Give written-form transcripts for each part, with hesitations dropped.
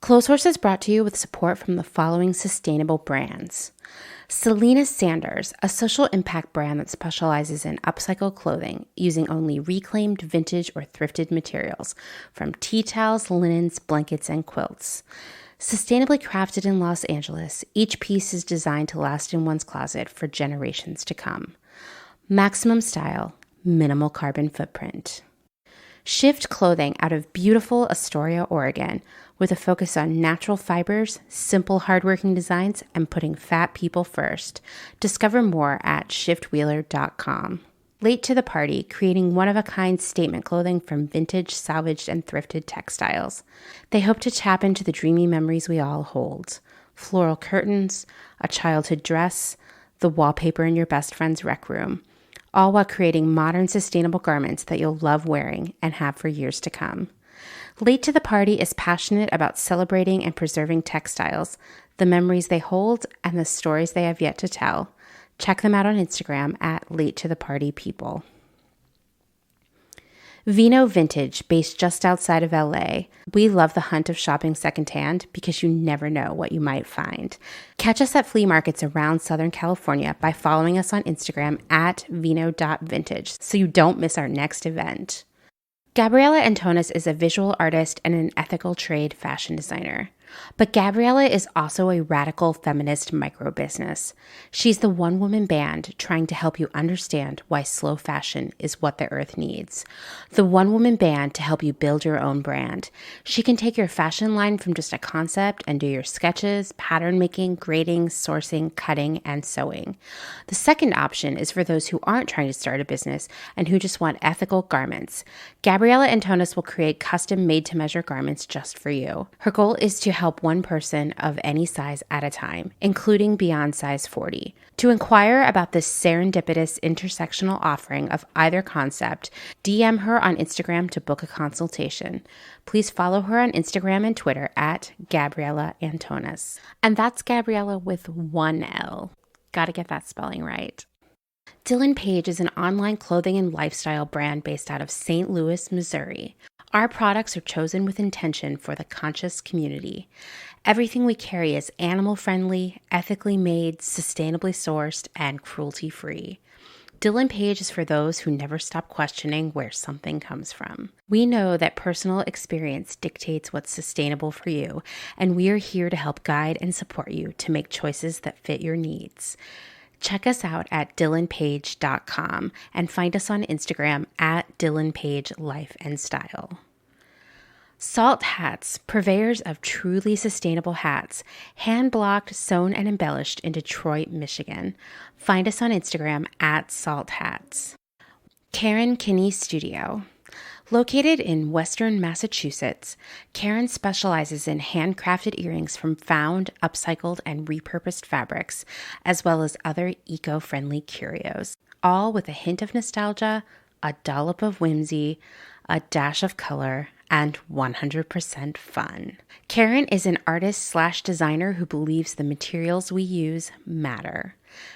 Clotheshorse is brought to you with support from the following sustainable brands. Selena Sanders, a social impact brand that specializes in upcycled clothing using only reclaimed, vintage, or thrifted materials from tea towels, linens, blankets, and quilts. Sustainably crafted in Los Angeles, each piece is designed to last in one's closet for generations to come. Maximum style, minimal carbon footprint. Shift clothing out of beautiful Astoria, Oregon, with a focus on natural fibers, simple hardworking designs, and putting fat people first. Discover more at shiftwheeler.com. Late to the party, creating one-of-a-kind statement clothing from vintage, salvaged, and thrifted textiles. They hope to tap into the dreamy memories we all hold. Floral curtains, a childhood dress, the wallpaper in your best friend's rec room. All while creating modern, sustainable garments that you'll love wearing and have for years to come. Late to the Party is passionate about celebrating and preserving textiles, the memories they hold, and the stories they have yet to tell. Check them out on Instagram at Late to the Party People. Vino Vintage, based just outside of LA. We love the hunt of shopping secondhand because you never know what you might find. Catch us at flea markets around Southern California by following us on Instagram at vino.vintage so you don't miss our next event. Gabriella Antonis is a visual artist and an ethical trade fashion designer. But Gabriella is also a radical feminist micro-business. She's the one-woman band trying to help you understand why slow fashion is what the earth needs. The one-woman band to help you build your own brand. She can take your fashion line from just a concept and do your sketches, pattern making, grading, sourcing, cutting, and sewing. The second option is for those who aren't trying to start a business and who just want ethical garments. Gabriella Antonis will create custom made-to-measure garments just for you. Her goal is to help one person of any size at a time, including beyond size 40. To inquire about this serendipitous intersectional offering of either concept, DM her on Instagram to book a consultation. Please follow her on Instagram and Twitter at Gabriella Antonis. And that's Gabriella with one L. Gotta get that spelling right. Dylan Page is an online clothing and lifestyle brand based out of St. Louis, Missouri. Our products are chosen with intention for the conscious community. Everything we carry is animal-friendly, ethically made, sustainably sourced, and cruelty-free. Dylan Page is for those who never stop questioning where something comes from. We know that personal experience dictates what's sustainable for you, and we are here to help guide and support you to make choices that fit your needs. Check us out at dylanpage.com and find us on Instagram at dylanpagelifeandstyle. Salt Hats, purveyors of truly sustainable hats, hand-blocked, sewn, and embellished in Detroit, Michigan. Find us on Instagram at Salt Hats. Karen Kinney Studio. Located in Western Massachusetts, Karen specializes in handcrafted earrings from found, upcycled, and repurposed fabrics, as well as other eco-friendly curios, all with a hint of nostalgia, a dollop of whimsy, a dash of color, and 100% fun. Karen is an artist/designer who believes the materials we use matter.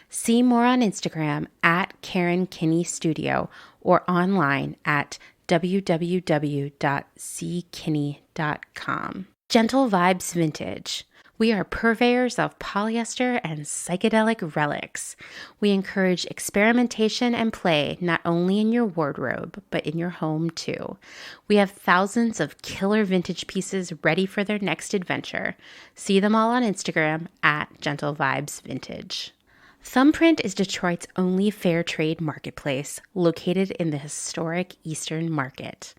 See more on Instagram at Karen Kinney Studio or online at www.ckinney.com. Gentle Vibes Vintage. We are purveyors of polyester and psychedelic relics. We encourage experimentation and play not only in your wardrobe, but in your home too. We have thousands of killer vintage pieces ready for their next adventure. See them all on Instagram at Gentle Vibes Vintage. Thumbprint is Detroit's only fair trade marketplace located in the historic Eastern Market.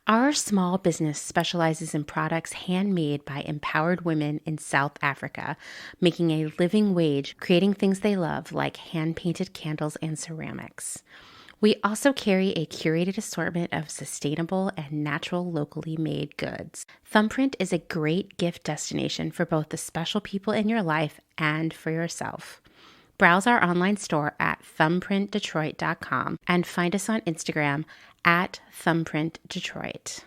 Our small business specializes in products handmade by empowered women in South Africa, making a living wage, creating things they love like hand-painted candles and ceramics. We also carry a curated assortment of sustainable and natural locally made goods. Thumbprint is a great gift destination for both the special people in your life and for yourself. Browse our online store at thumbprintdetroit.com and find us on Instagram at thumbprintdetroit.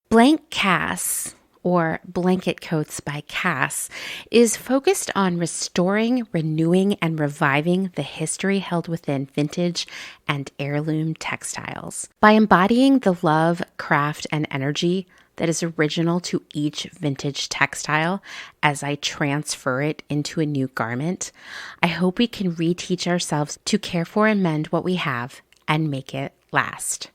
Blank Cass, or Blanket Coats by Cass, is focused on restoring, renewing, and reviving the history held within vintage and heirloom textiles. By embodying the love, craft, and energy that is original to each vintage textile as I transfer it into a new garment, I hope we can reteach ourselves to care for and mend what we have and make it last.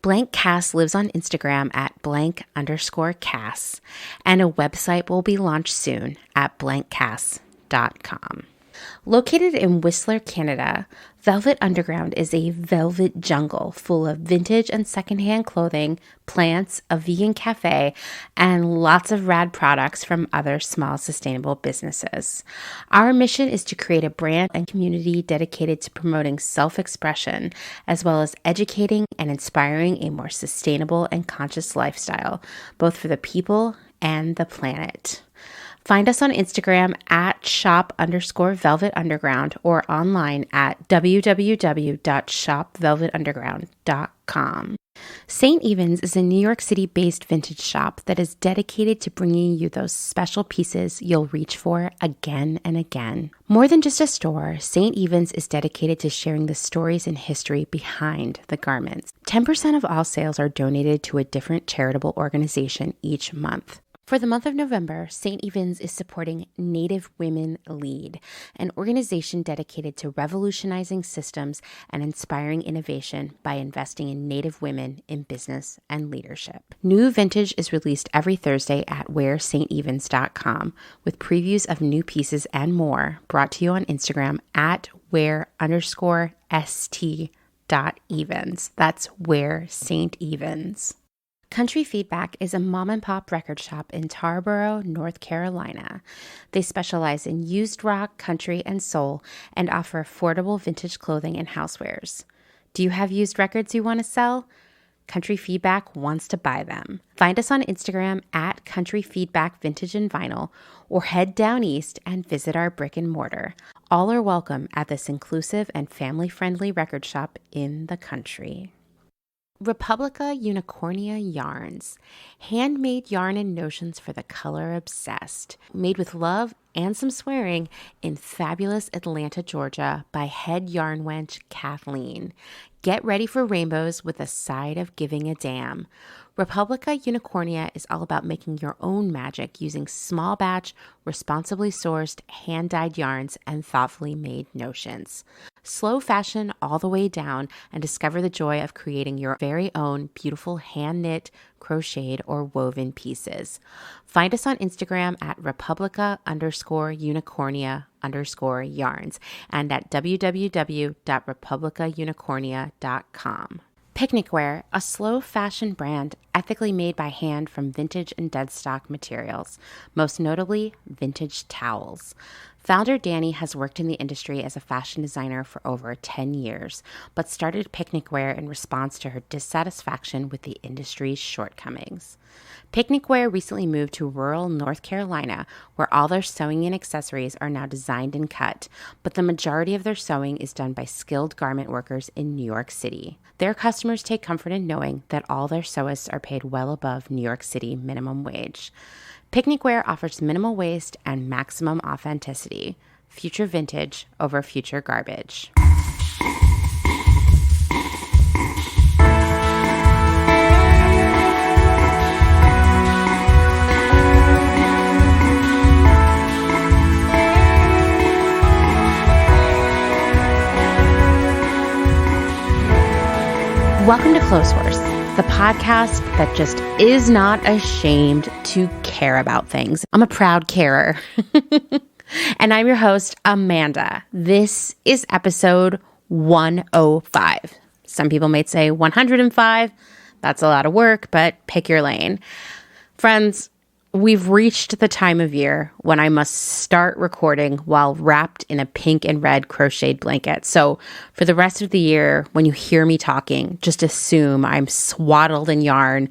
Blank Cass lives on Instagram at _Cass, and a website will be launched soon at blankcass.com. Located in Whistler, Canada, Velvet Underground is a velvet jungle full of vintage and secondhand clothing, plants, a vegan cafe, and lots of rad products from other small sustainable businesses. Our mission is to create a brand and community dedicated to promoting self-expression, as well as educating and inspiring a more sustainable and conscious lifestyle, both for the people and the planet. Find us on Instagram at shop_velvetunderground or online at www.shopvelvetunderground.com. St. Evens is a New York City-based vintage shop that is dedicated to bringing you those special pieces you'll reach for again and again. More than just a store, St. Evens is dedicated to sharing the stories and history behind the garments. 10% of all sales are donated to a different charitable organization each month. For the month of November, St. Evens is supporting Native Women Lead, an organization dedicated to revolutionizing systems and inspiring innovation by investing in Native women in business and leadership. New vintage is released every Thursday at wearstevens.com with previews of new pieces and more, brought to you on Instagram at wear_st.evens. That's Wear St. Evens. Country Feedback is a mom-and-pop record shop in Tarboro, North Carolina. They specialize in used rock, country, and soul, and offer affordable vintage clothing and housewares. Do you have used records you want to sell? Country Feedback wants to buy them. Find us on Instagram at Country Feedback Vintage and Vinyl, or head down east and visit our brick and mortar. All are welcome at this inclusive and family-friendly record shop in the country. Republica Unicornia Yarns, handmade yarn and notions for the color obsessed, made with love and some swearing in fabulous Atlanta, Georgia by head yarn wench Kathleen. Get ready for rainbows with a side of giving a damn. Republica Unicornia is all about making your own magic using small batch, responsibly sourced, hand-dyed yarns and thoughtfully made notions. Slow fashion all the way down and discover the joy of creating your very own beautiful hand-knit, crocheted, or woven pieces. Find us on Instagram at Republica_Unicornia_yarns and at www.republicaunicornia.com. Picnic Wear, a slow fashion brand ethically made by hand from vintage and dead stock materials, most notably vintage towels. Founder Danny has worked in the industry as a fashion designer for over 10 years, but started Picnic Wear in response to her dissatisfaction with the industry's shortcomings. Picnic Wear recently moved to rural North Carolina, where all their sewing and accessories are now designed and cut, but the majority of their sewing is done by skilled garment workers in New York City. Their customers take comfort in knowing that all their sewists are paid well above New York City minimum wage. Picnic Wear offers minimal waste and maximum authenticity. Future vintage over future garbage. Welcome to Clotheshorse, the podcast that just is not ashamed to care about things. I'm a proud carer. And I'm your host, Amanda. This is episode 105. Some people might say 105. That's a lot of work, but pick your lane. Friends, we've reached the time of year when I must start recording while wrapped in a pink and red crocheted blanket. So for the rest of the year, when you hear me talking, just assume I'm swaddled in yarn,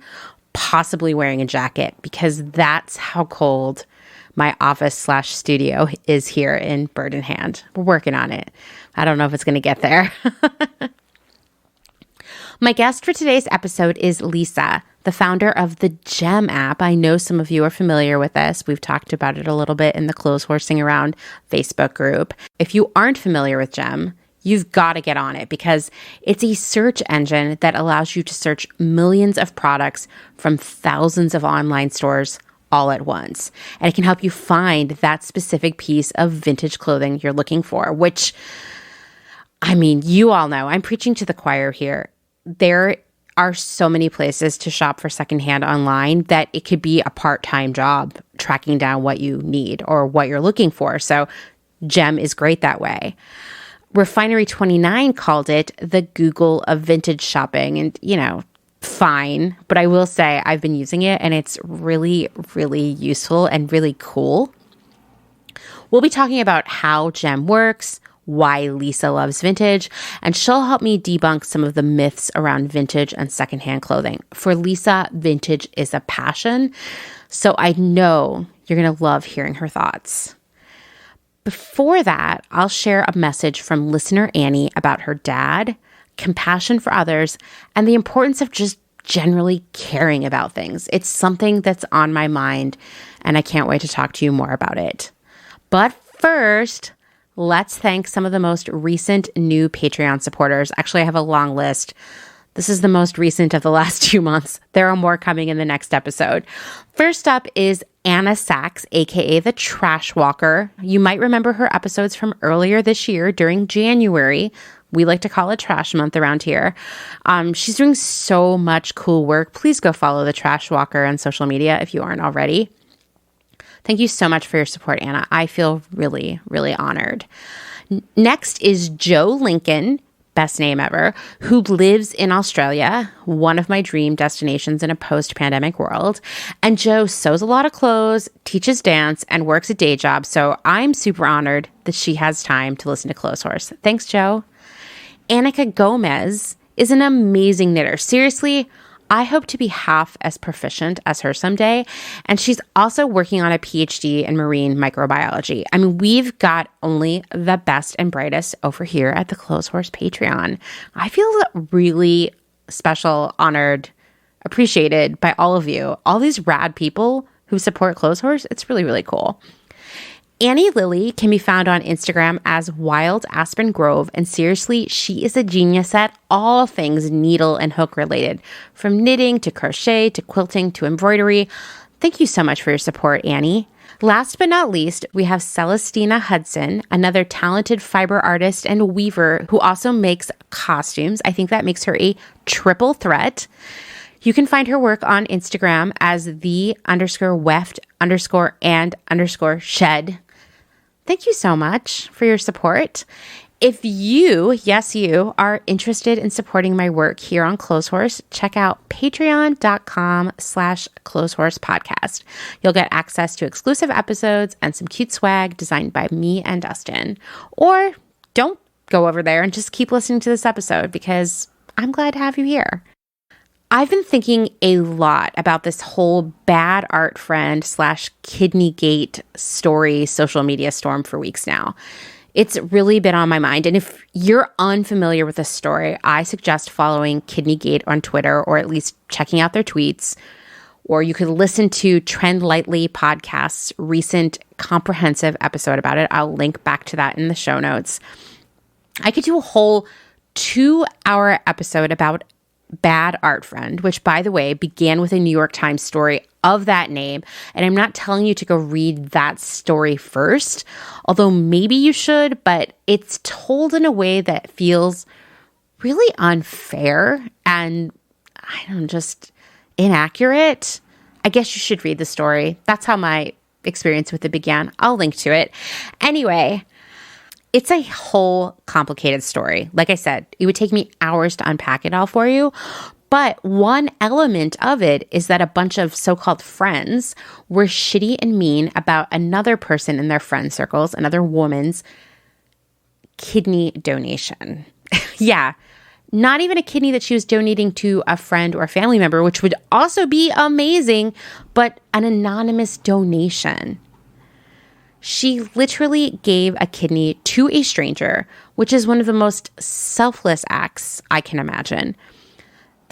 possibly wearing a jacket, because that's how cold my office/studio is here in Bird in Hand. We're working on it. I don't know if it's going to get there. My guest for today's episode is Liisa, the founder of the Gem app. I know some of you are familiar with this. We've talked about it a little bit in the Clotheshorsing Around Facebook group. If you aren't familiar with Gem, you've got to get on it because it's a search engine that allows you to search millions of products from thousands of online stores all at once. And it can help you find that specific piece of vintage clothing you're looking for, which, I mean, you all know, I'm preaching to the choir here. There are so many places to shop for secondhand online that it could be a part-time job tracking down what you need or what you're looking for. So Gem is great that way. Refinery29 called it the Google of vintage shopping, and, you know, fine. But I will say I've been using it and it's really, really useful and really cool. We'll be talking about how Gem works, why Liisa loves vintage, and she'll help me debunk some of the myths around vintage and secondhand clothing. For Liisa, vintage is a passion, so I know you're going to love hearing her thoughts. Before that, I'll share a message from listener Anni about her dad, compassion for others, and the importance of just generally caring about things. It's something that's on my mind, and I can't wait to talk to you more about it. But first, let's thank some of the most recent new Patreon supporters. Actually, I have a long list. This is the most recent of the last 2 months. There are more coming in the next episode. First up is Anna Sachs, aka the Trash Walker. You might remember her episodes from earlier this year during January. We like to call it Trash Month around here. She's doing so much cool work. Please go follow the Trash Walker on social media if you aren't already. Thank you so much for your support, Anna. I feel really, really honored. Next is Joe Lincoln, best name ever, who lives in Australia, one of my dream destinations in a post-pandemic world. And Joe sews a lot of clothes, teaches dance, and works a day job. So I'm super honored that she has time to listen to Clotheshorse. Thanks, Joe. Annika Gomez is an amazing knitter. Seriously, I hope to be half as proficient as her someday. And she's also working on a PhD in marine microbiology. I mean, we've got only the best and brightest over here at the Clotheshorse Patreon. I feel really special, honored, appreciated by all of you. All these rad people who support Clotheshorse. It's really, really cool. Annie Lilly can be found on Instagram as Wild Aspen Grove, and seriously, she is a genius at all things needle and hook related, from knitting to crochet to quilting to embroidery. Thank you so much for your support, Annie. Last but not least, we have Celestina Hudson, another talented fiber artist and weaver who also makes costumes. I think that makes her a triple threat. You can find her work on Instagram as the_weft_and_shed. Thank you so much for your support. If you, yes, you, are interested in supporting my work here on Clotheshorse, check out patreon.com/clotheshorsepodcast. You'll get access to exclusive episodes and some cute swag designed by me and Dustin. Or don't go over there and just keep listening to this episode because I'm glad to have you here. I've been thinking a lot about this whole bad art friend / kidney gate story social media storm for weeks now. It's really been on my mind. And if you're unfamiliar with this story, I suggest following Kidney Gate on Twitter or at least checking out their tweets. Or you could listen to Trend Lightly podcast's recent comprehensive episode about it. I'll link back to that in the show notes. I could do a whole 2-hour episode about Bad Art Friend, which, by the way, began with a New York Times story of that name. And I'm not telling you to go read that story first, although maybe you should, but it's told in a way that feels really unfair and, just inaccurate. I guess you should read the story. That's how my experience with it began. I'll link to it. Anyway, it's a whole complicated story. Like I said, it would take me hours to unpack it all for you. But one element of it is that a bunch of so-called friends were shitty and mean about another person in their friend circles, another woman's kidney donation. Yeah, not even a kidney that she was donating to a friend or family member, which would also be amazing, but an anonymous donation. She literally gave a kidney to a stranger, which is one of the most selfless acts I can imagine.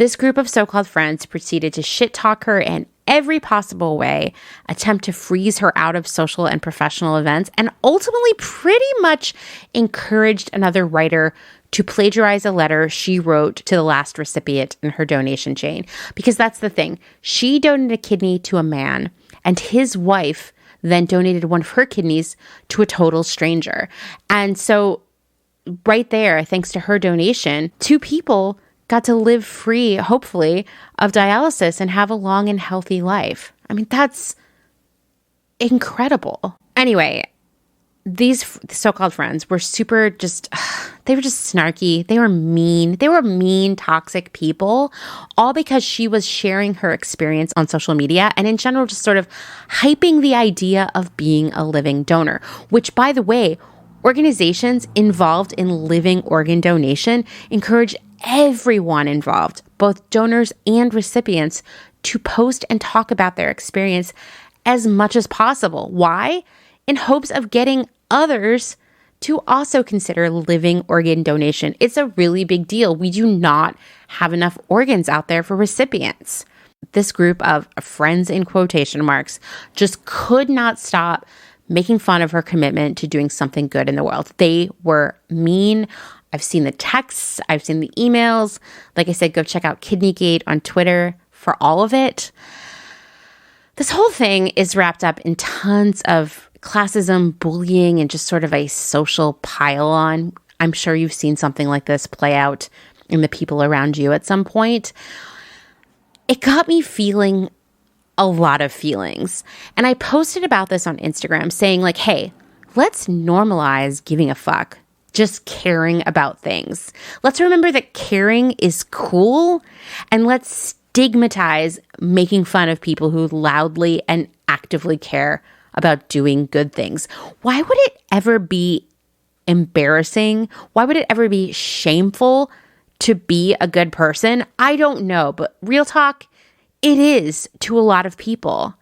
This group of so-called friends proceeded to shit talk her in every possible way, attempt to freeze her out of social and professional events, and ultimately pretty much encouraged another writer to plagiarize a letter she wrote to the last recipient in her donation chain. Because that's the thing. She donated a kidney to a man, and his wife then donated one of her kidneys to a total stranger. And so right there, thanks to her donation, 2 people got to live free, hopefully, of dialysis and have a long and healthy life. I mean, that's incredible. Anyway, these so-called friends were they were just snarky. They were mean. They were mean, toxic people, all because she was sharing her experience on social media and in general just sort of hyping the idea of being a living donor, which, by the way, organizations involved in living organ donation encourage everyone involved, both donors and recipients, to post and talk about their experience as much as possible. Why? In hopes of getting others to also consider living organ donation. It's a really big deal. We do not have enough organs out there for recipients. This group of friends in quotation marks just could not stop making fun of her commitment to doing something good in the world. They were mean. I've seen the texts. I've seen the emails. Like I said, go check out KidneyGate on Twitter for all of it. This whole thing is wrapped up in tons of classism, bullying, and just sort of a social pile-on. I'm sure you've seen something like this play out in the people around you at some point. It got me feeling a lot of feelings. And I posted about this on Instagram saying like, hey, let's normalize giving a fuck, just caring about things. Let's remember that caring is cool, and let's stigmatize making fun of people who loudly and actively care about doing good things. Why would it ever be embarrassing? Why would it ever be shameful to be a good person? I don't know, but real talk, it is to a lot of people.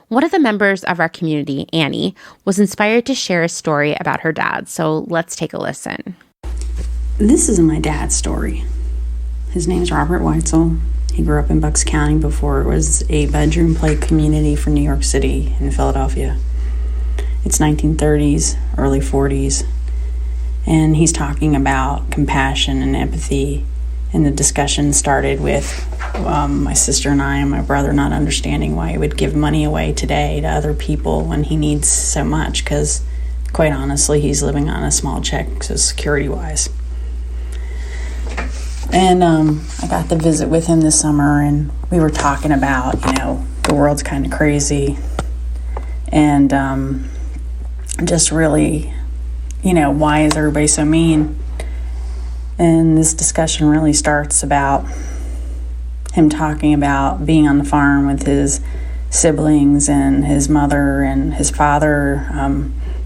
One of the members of our community, Anni, was inspired to share a story about her dad, so let's take a listen. This is my dad's story. His name's Robert Weitzel. He grew up in Bucks County before it was a bedroom play community for New York City and Philadelphia. It's 1930s, early 40s, and he's talking about compassion and empathy, and the discussion started with my sister and I and my brother not understanding why he would give money away today to other people when he needs so much, because quite honestly, he's living on a small check, so security-wise. And I got to visit with him this summer, and we were talking about, the world's kind of crazy, and just really, why is everybody so mean? And this discussion really starts about him talking about being on the farm with his siblings and his mother, and his father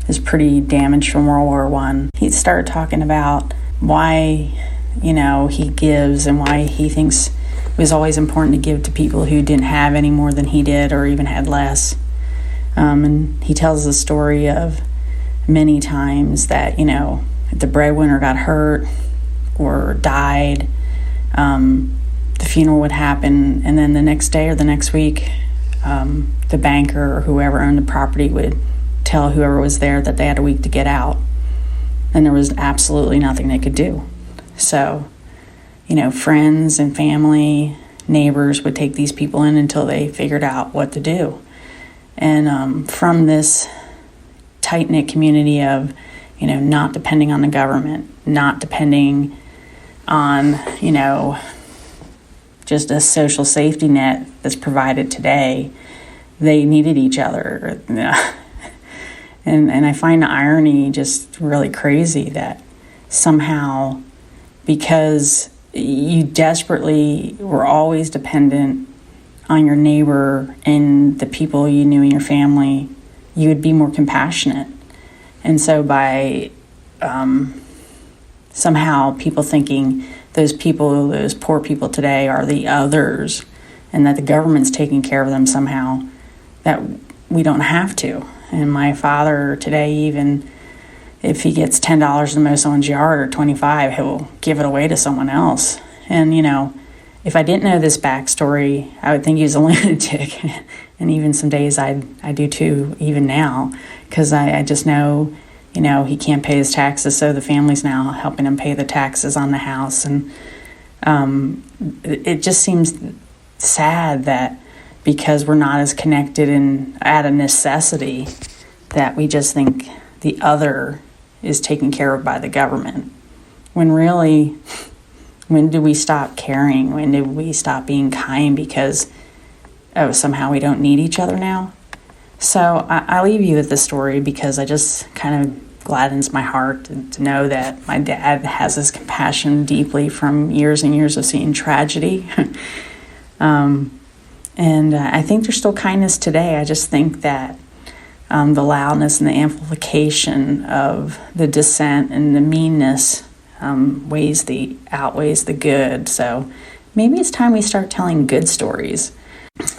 is pretty damaged from World War I. He started talking about why he gives and why he thinks it was always important to give to people who didn't have any more than he did or even had less. And he tells the story of many times that, if the breadwinner got hurt or died, the funeral would happen, and then the next day or the next week, the banker or whoever owned the property would tell whoever was there that they had a week to get out, and there was absolutely nothing they could do. So, friends and family, neighbors would take these people in until they figured out what to do. And from this tight-knit community of, not depending on the government, not depending on, just a social safety net that's provided today, they needed each other. And I find the irony just really crazy that somehow, because you desperately were always dependent on your neighbor and the people you knew in your family, you would be more compassionate. And so by somehow people thinking those poor people today are the others, and that the government's taking care of them somehow, that we don't have to. And my father today, even if he gets $10 to mow someone's yard or $25, he'll give it away to someone else. And, if I didn't know this backstory, I would think he was a lunatic. And even some days I do too, even now, because I just know, he can't pay his taxes, so the family's now helping him pay the taxes on the house. And it just seems sad that because we're not as connected and out of necessity, that we just think the other is taken care of by the government. When really, when do we stop caring? When do we stop being kind because somehow we don't need each other now? So I leave you with this story because I just kind of gladdens my heart to know that my dad has this compassion deeply from years and years of seeing tragedy. And I think there's still kindness today. I just think that the loudness and the amplification of the dissent and the meanness outweighs the good. So maybe it's time we start telling good stories.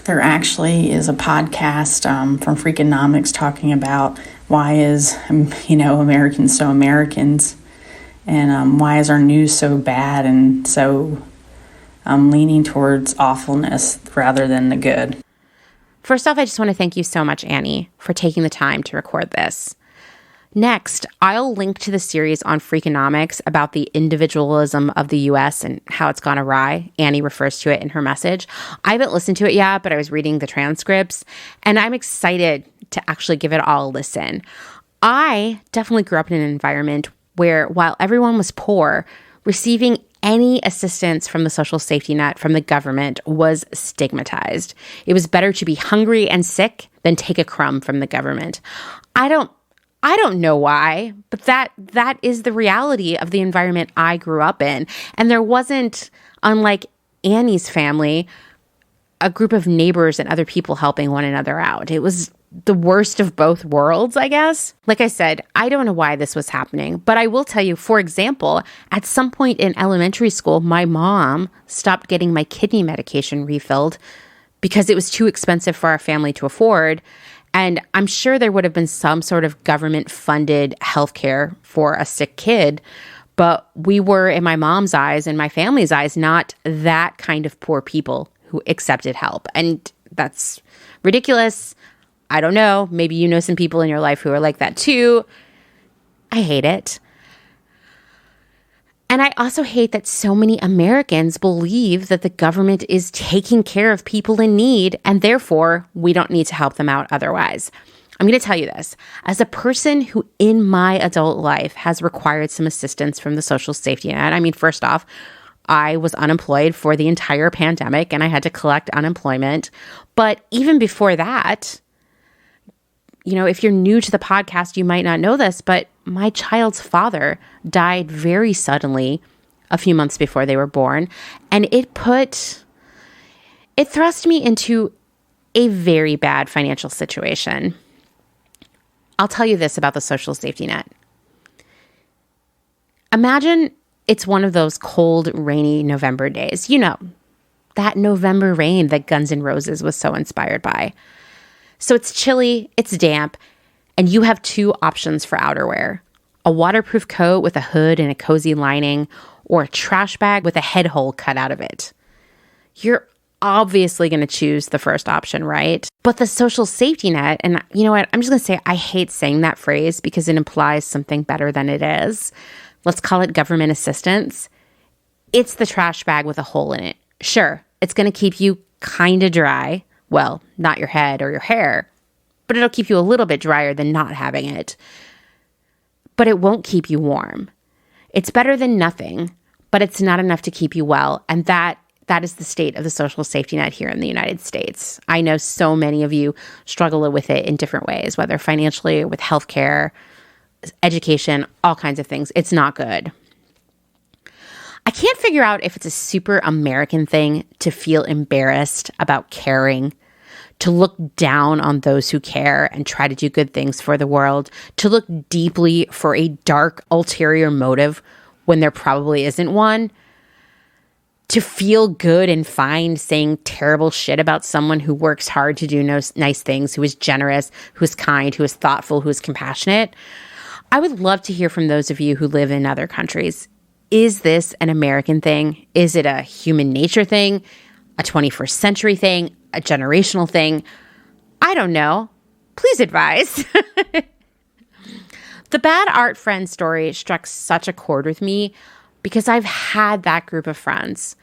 There actually is a podcast from Freakonomics talking about why is, Americans so Americans, and why is our news so bad and so leaning towards awfulness rather than the good. First off, I just want to thank you so much, Annie, for taking the time to record this. Next, I'll link to the series on Freakonomics about the individualism of the U.S. and how it's gone awry. Annie refers to it in her message. I haven't listened to it yet, but I was reading the transcripts, and I'm excited to actually give it all a listen. I definitely grew up in an environment where, while everyone was poor, receiving any assistance from the social safety net from the government was stigmatized. It was better to be hungry and sick than take a crumb from the government. I don't know why, but that is the reality of the environment I grew up in. And there wasn't, unlike Annie's family, a group of neighbors and other people helping one another out. It was the worst of both worlds, I guess. Like I said, I don't know why this was happening, but I will tell you, for example, at some point in elementary school, my mom stopped getting my kidney medication refilled because it was too expensive for our family to afford. And I'm sure there would have been some sort of government-funded healthcare for a sick kid, but we were, in my mom's eyes and my family's eyes, not that kind of poor people who accepted help. And that's ridiculous. I don't know. Maybe you know some people in your life who are like that too. I hate it. And I also hate that so many Americans believe that the government is taking care of people in need, and therefore we don't need to help them out otherwise. I'm going to tell you this. As a person who in my adult life has required some assistance from the social safety net, I mean, first off, I was unemployed for the entire pandemic and I had to collect unemployment. But even before that, if you're new to the podcast, you might not know this, but my child's father died very suddenly a few months before they were born. And it thrust me into a very bad financial situation. I'll tell you this about the social safety net. Imagine it's one of those cold, rainy November days. That November rain that Guns N' Roses was so inspired by. So it's chilly, it's damp, and you have two options for outerwear: a waterproof coat with a hood and a cozy lining, or a trash bag with a head hole cut out of it. You're obviously going to choose the first option, right? But the social safety net, and you know what? I'm just going to say I hate saying that phrase because it implies something better than it is. Let's call it government assistance. It's the trash bag with a hole in it. Sure, it's going to keep you kind of dry. Well, not your head or your hair, but it'll keep you a little bit drier than not having it. But it won't keep you warm. It's better than nothing, but it's not enough to keep you well. And that is the state of the social safety net here in the United States. I know so many of you struggle with it in different ways, whether financially or with healthcare, education, all kinds of things. It's not good. I can't figure out if it's a super American thing to feel embarrassed about caring, to look down on those who care and try to do good things for the world, to look deeply for a dark ulterior motive when there probably isn't one, to feel good and fine saying terrible shit about someone who works hard to do nice things, who is generous, who is kind, who is thoughtful, who is compassionate. I would love to hear from those of you who live in other countries. Is this an American thing? Is it a human nature thing? A 21st century thing? A generational thing? I don't know. Please advise. The bad art friend story struck such a chord with me because I've had that group of friends.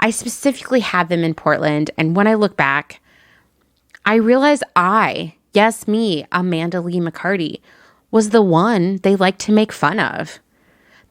I specifically had them in Portland, and when I look back, I realize yes, me, Amanda Lee McCarty, was the one they liked to make fun of.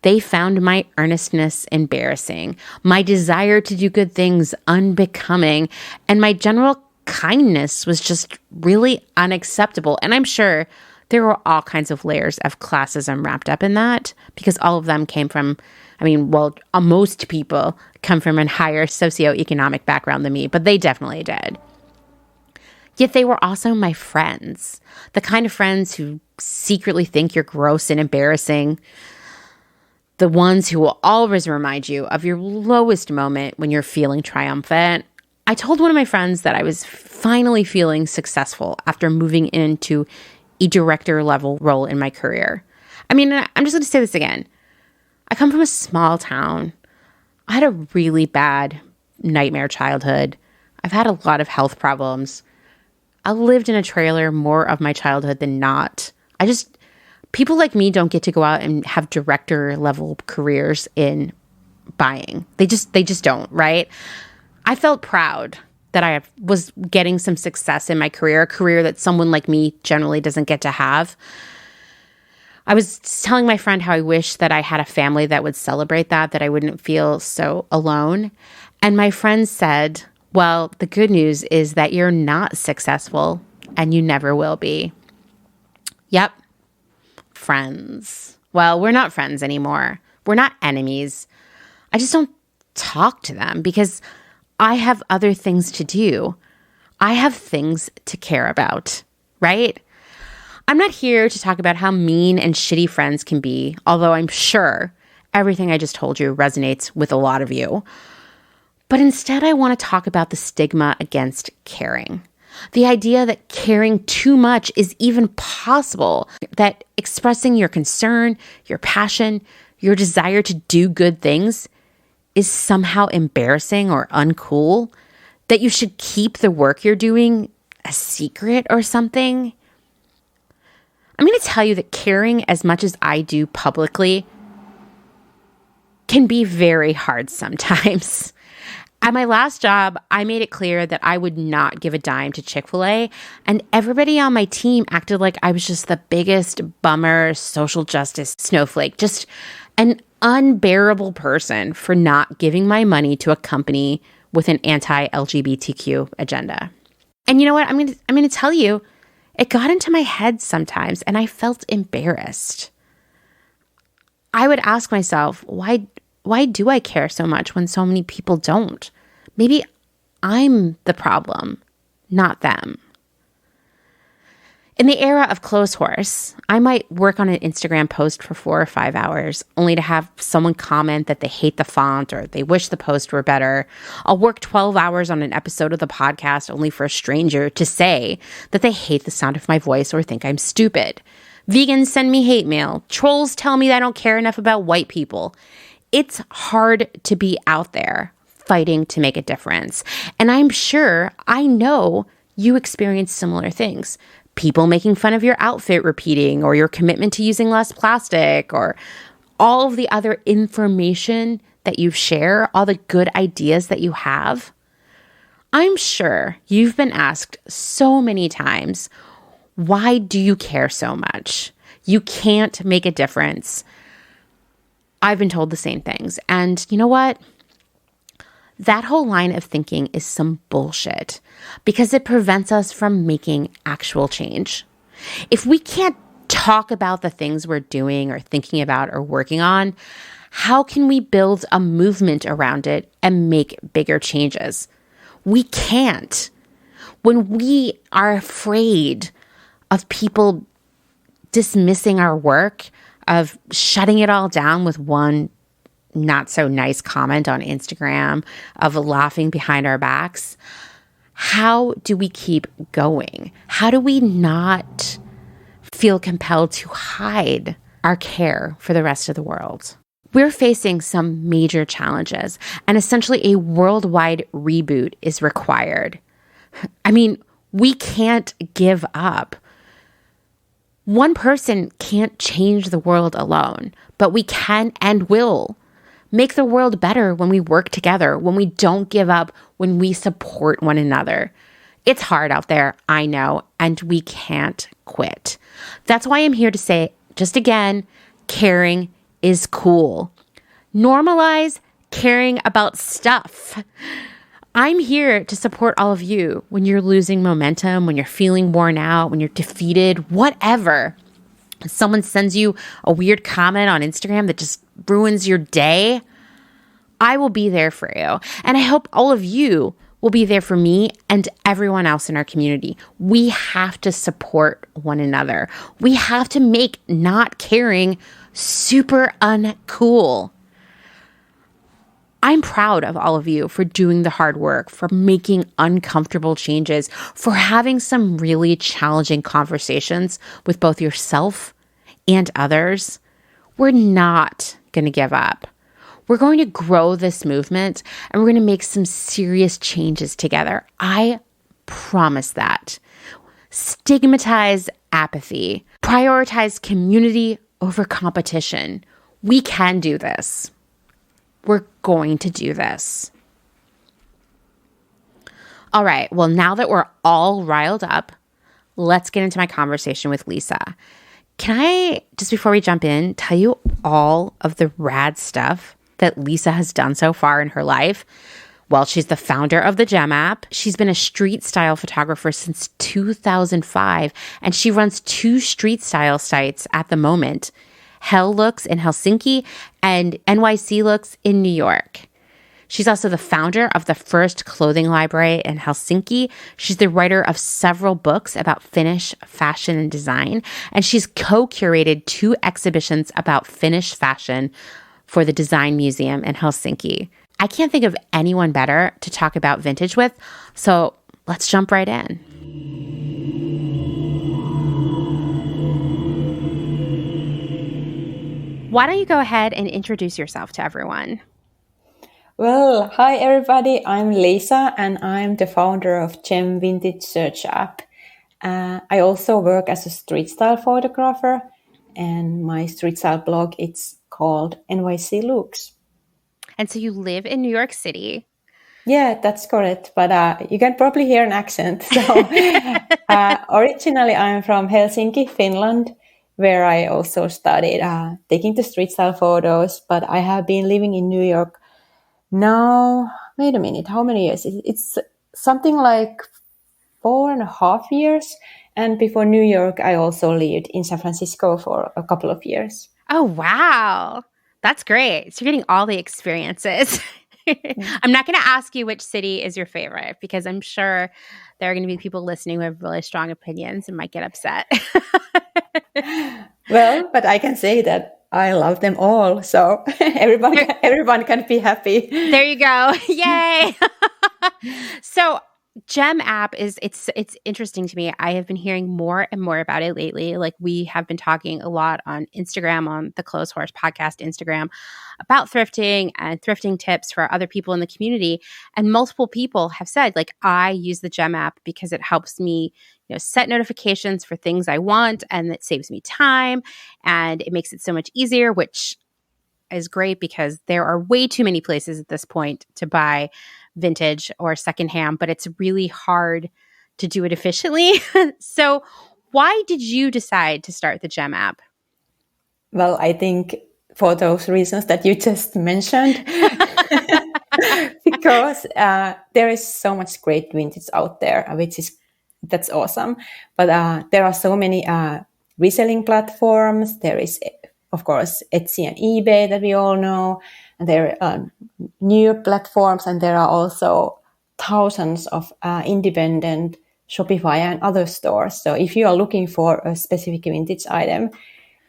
They found my earnestness embarrassing, my desire to do good things unbecoming, and my general kindness was just really unacceptable. And I'm sure there were all kinds of layers of classism wrapped up in that because all of them came from, most people come from a higher socioeconomic background than me, but they definitely did. Yet they were also my friends, the kind of friends who secretly think you're gross and embarrassing, the ones who will always remind you of your lowest moment when you're feeling triumphant. I told one of my friends that I was finally feeling successful after moving into a director level role in my career. I'm just going to say this again. I come from a small town. I had a really bad nightmare childhood. I've had a lot of health problems. I lived in a trailer more of my childhood than not. People like me don't get to go out and have director level careers in buying. They just don't, right? I felt proud that I was getting some success in my career, a career that someone like me generally doesn't get to have. I was telling my friend how I wish that I had a family that would celebrate that I wouldn't feel so alone. And my friend said, well, the good news is that you're not successful and you never will be. Yep. Friends. Well, we're not friends anymore. We're not enemies. I just don't talk to them because I have other things to do. I have things to care about, right? I'm not here to talk about how mean and shitty friends can be, although I'm sure everything I just told you resonates with a lot of you. But instead, I want to talk about the stigma against caring. The idea that caring too much is even possible, that expressing your concern, your passion, your desire to do good things is somehow embarrassing or uncool, that you should keep the work you're doing a secret or something. I'm going to tell you that caring as much as I do publicly can be very hard sometimes. At my last job, I made it clear that I would not give a dime to Chick-fil-A, and everybody on my team acted like I was just the biggest bummer social justice snowflake, just an unbearable person for not giving my money to a company with an anti-LGBTQ agenda. And you know what? I'm going to tell you, it got into my head sometimes, and I felt embarrassed. I would ask myself, why do I care so much when so many people don't? Maybe I'm the problem, not them. In the era of Clotheshorse, I might work on an Instagram post for 4 or 5 hours, only to have someone comment that they hate the font or they wish the post were better. I'll work 12 hours on an episode of the podcast only for a stranger to say that they hate the sound of my voice or think I'm stupid. Vegans send me hate mail. Trolls tell me that I don't care enough about white people. It's hard to be out there fighting to make a difference. And I know you experience similar things. People making fun of your outfit repeating, or your commitment to using less plastic, or all of the other information that you share, all the good ideas that you have. I'm sure you've been asked so many times, why do you care so much? You can't make a difference. I've been told the same things. And you know what? That whole line of thinking is some bullshit because it prevents us from making actual change. If we can't talk about the things we're doing or thinking about or working on, how can we build a movement around it and make bigger changes? We can't. When we are afraid of people dismissing our work, of shutting it all down with one not so nice comment on Instagram, of laughing behind our backs, how do we keep going? How do we not feel compelled to hide our care for the rest of the world? We're facing some major challenges, and essentially a worldwide reboot is required. I mean, we can't give up. One person can't change the world alone, but we can and will make the world better when we work together, when we don't give up, when we support one another. It's hard out there, I know, and we can't quit. That's why I'm here to say, just again, caring is cool. Normalize caring about stuff. I'm here to support all of you when you're losing momentum, when you're feeling worn out, when you're defeated, whatever. Someone sends you a weird comment on Instagram that just ruins your day, I will be there for you. And I hope all of you will be there for me and everyone else in our community. We have to support one another. We have to make not caring super uncool. I'm proud of all of you for doing the hard work, for making uncomfortable changes, for having some really challenging conversations with both yourself and others. We're not going to give up. We're going to grow this movement and we're going to make some serious changes together. I promise that. Stigmatize apathy. Prioritize community over competition. We can do this. We're going to do this. All right. Well, now that we're all riled up, let's get into my conversation with Liisa. Can I, just before we jump in, tell you all of the rad stuff that Liisa has done so far in her life? Well, she's the founder of the Gem app. She's been a street style photographer since 2005, and she runs 2 street style sites at the moment. Hell Looks in Helsinki and NYC Looks in New York. She's also the founder of the first clothing library in Helsinki. She's the writer of several books about Finnish fashion and design, and she's co-curated 2 exhibitions about Finnish fashion for the Design Museum in Helsinki. I can't think of anyone better to talk about vintage with, so let's jump right in. Why don't you go ahead and introduce yourself to everyone? Well, hi everybody, I'm Liisa and I'm the founder of Gem Vintage Search app. I also work as a street style photographer and my street style blog, it's called NYC Looks. And so you live in New York City. Yeah, that's correct. But you can probably hear an accent. So originally I'm from Helsinki, Finland, where I also studied taking the street style photos. But I have been living in New York now, wait a minute, how many years? It's something like 4.5 years. And before New York, I also lived in San Francisco for a couple of years. Oh, wow. That's great. So you're getting all the experiences. I'm not going to ask you which city is your favorite because I'm sure there are going to be people listening who have really strong opinions and might get upset. Well, but I can say that I love them all. So everyone can be happy. There you go. Yay. So Gem app it's interesting to me. I have been hearing more and more about it lately. Like we have been talking a lot on Instagram, on the Clotheshorse podcast Instagram, about thrifting and thrifting tips for other people in the community. And multiple people have said, like, I use the Gem app because it helps me, set notifications for things I want, and it saves me time, and it makes it so much easier, which is great because there are way too many places at this point to buy vintage or secondhand, but it's really hard to do it efficiently. So why did you decide to start the Gem app? Well, I think for those reasons that you just mentioned, because there is so much great vintage out there, that's awesome. But there are so many reselling platforms. There is, of course, Etsy and eBay that we all know. And there are new platforms, and there are also thousands of independent Shopify and other stores. So if you are looking for a specific vintage item,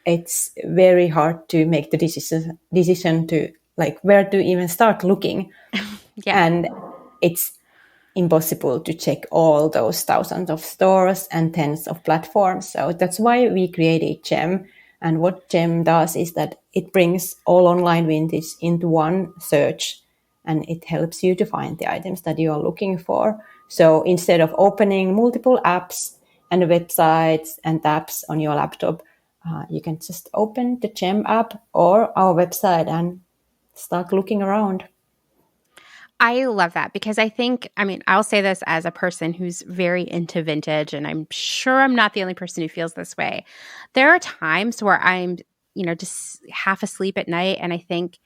it's very hard to make the decision to like where to even start looking. Yeah. And it's impossible to check all those thousands of stores and tens of platforms. So that's why we created Gem. And what Gem does is that it brings all online vintage into one search, and it helps you to find the items that you are looking for. So instead of opening multiple apps and websites and tabs on your laptop, you can just open the Gem app or our website and start looking around. I love that because I think, I mean, I'll say this as a person who's very into vintage, and I'm sure I'm not the only person who feels this way. There are times where I'm, just half asleep at night and I think,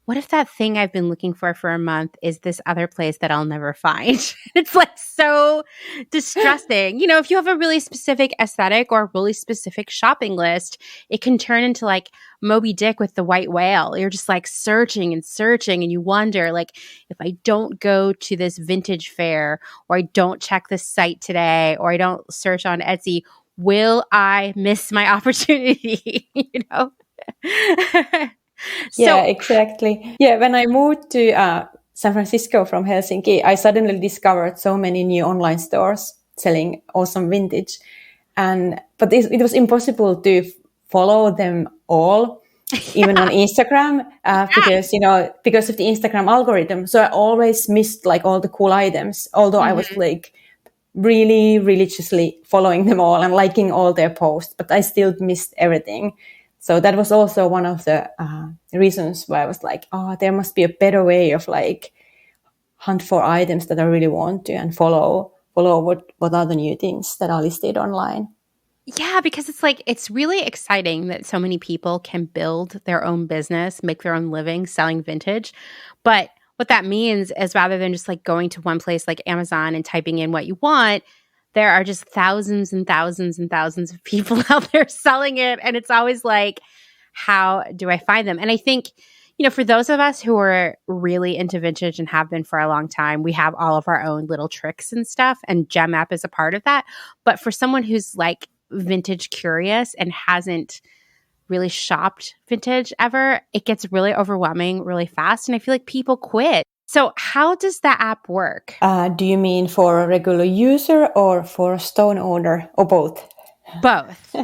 what if that thing I've been looking for a month is this other place that I'll never find? It's like so distressing. If you have a really specific aesthetic or a really specific shopping list, it can turn into like Moby Dick with the white whale. You're just like searching and searching, and you wonder, like, if I don't go to this vintage fair, or I don't check this site today, or I don't search on Etsy, will I miss my opportunity? Yeah, exactly. Yeah, when I moved to San Francisco from Helsinki, I suddenly discovered so many new online stores selling awesome vintage. But it was impossible to follow them all, even on Instagram, because of the Instagram algorithm. So I always missed like all the cool items, although I was like really religiously following them all and liking all their posts, but I still missed everything. So that was also one of the reasons why I was like, there must be a better way of like hunt for items that I really want to and follow what are the new things that are listed online. Yeah, because it's like, it's really exciting that so many people can build their own business, make their own living selling vintage. But what that means is, rather than just like going to one place like Amazon and typing in what you want, there are just thousands and thousands and thousands of people out there selling it. And it's always like, how do I find them? And I think, for those of us who are really into vintage and have been for a long time, we have all of our own little tricks and stuff. And Gem app is a part of that. But for someone who's like vintage curious and hasn't really shopped vintage ever, it gets really overwhelming really fast. And I feel like people quit. So how does the app work? Do you mean for a regular user or for a store owner, or both? Both.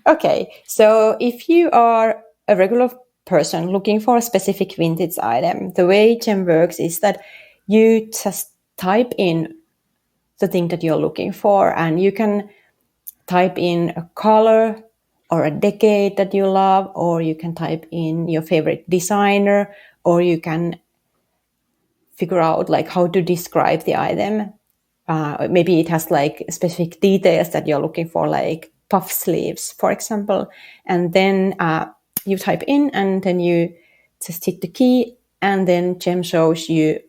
Okay. So if you are a regular person looking for a specific vintage item, the way Gem works is that you just type in the thing that you're looking for, and you can type in a color or a decade that you love, or you can type in your favorite designer, or you can figure out like how to describe the item. Maybe it has like specific details that you're looking for, like puff sleeves, for example. And then you type in, and then you just hit the key, and then Gem shows you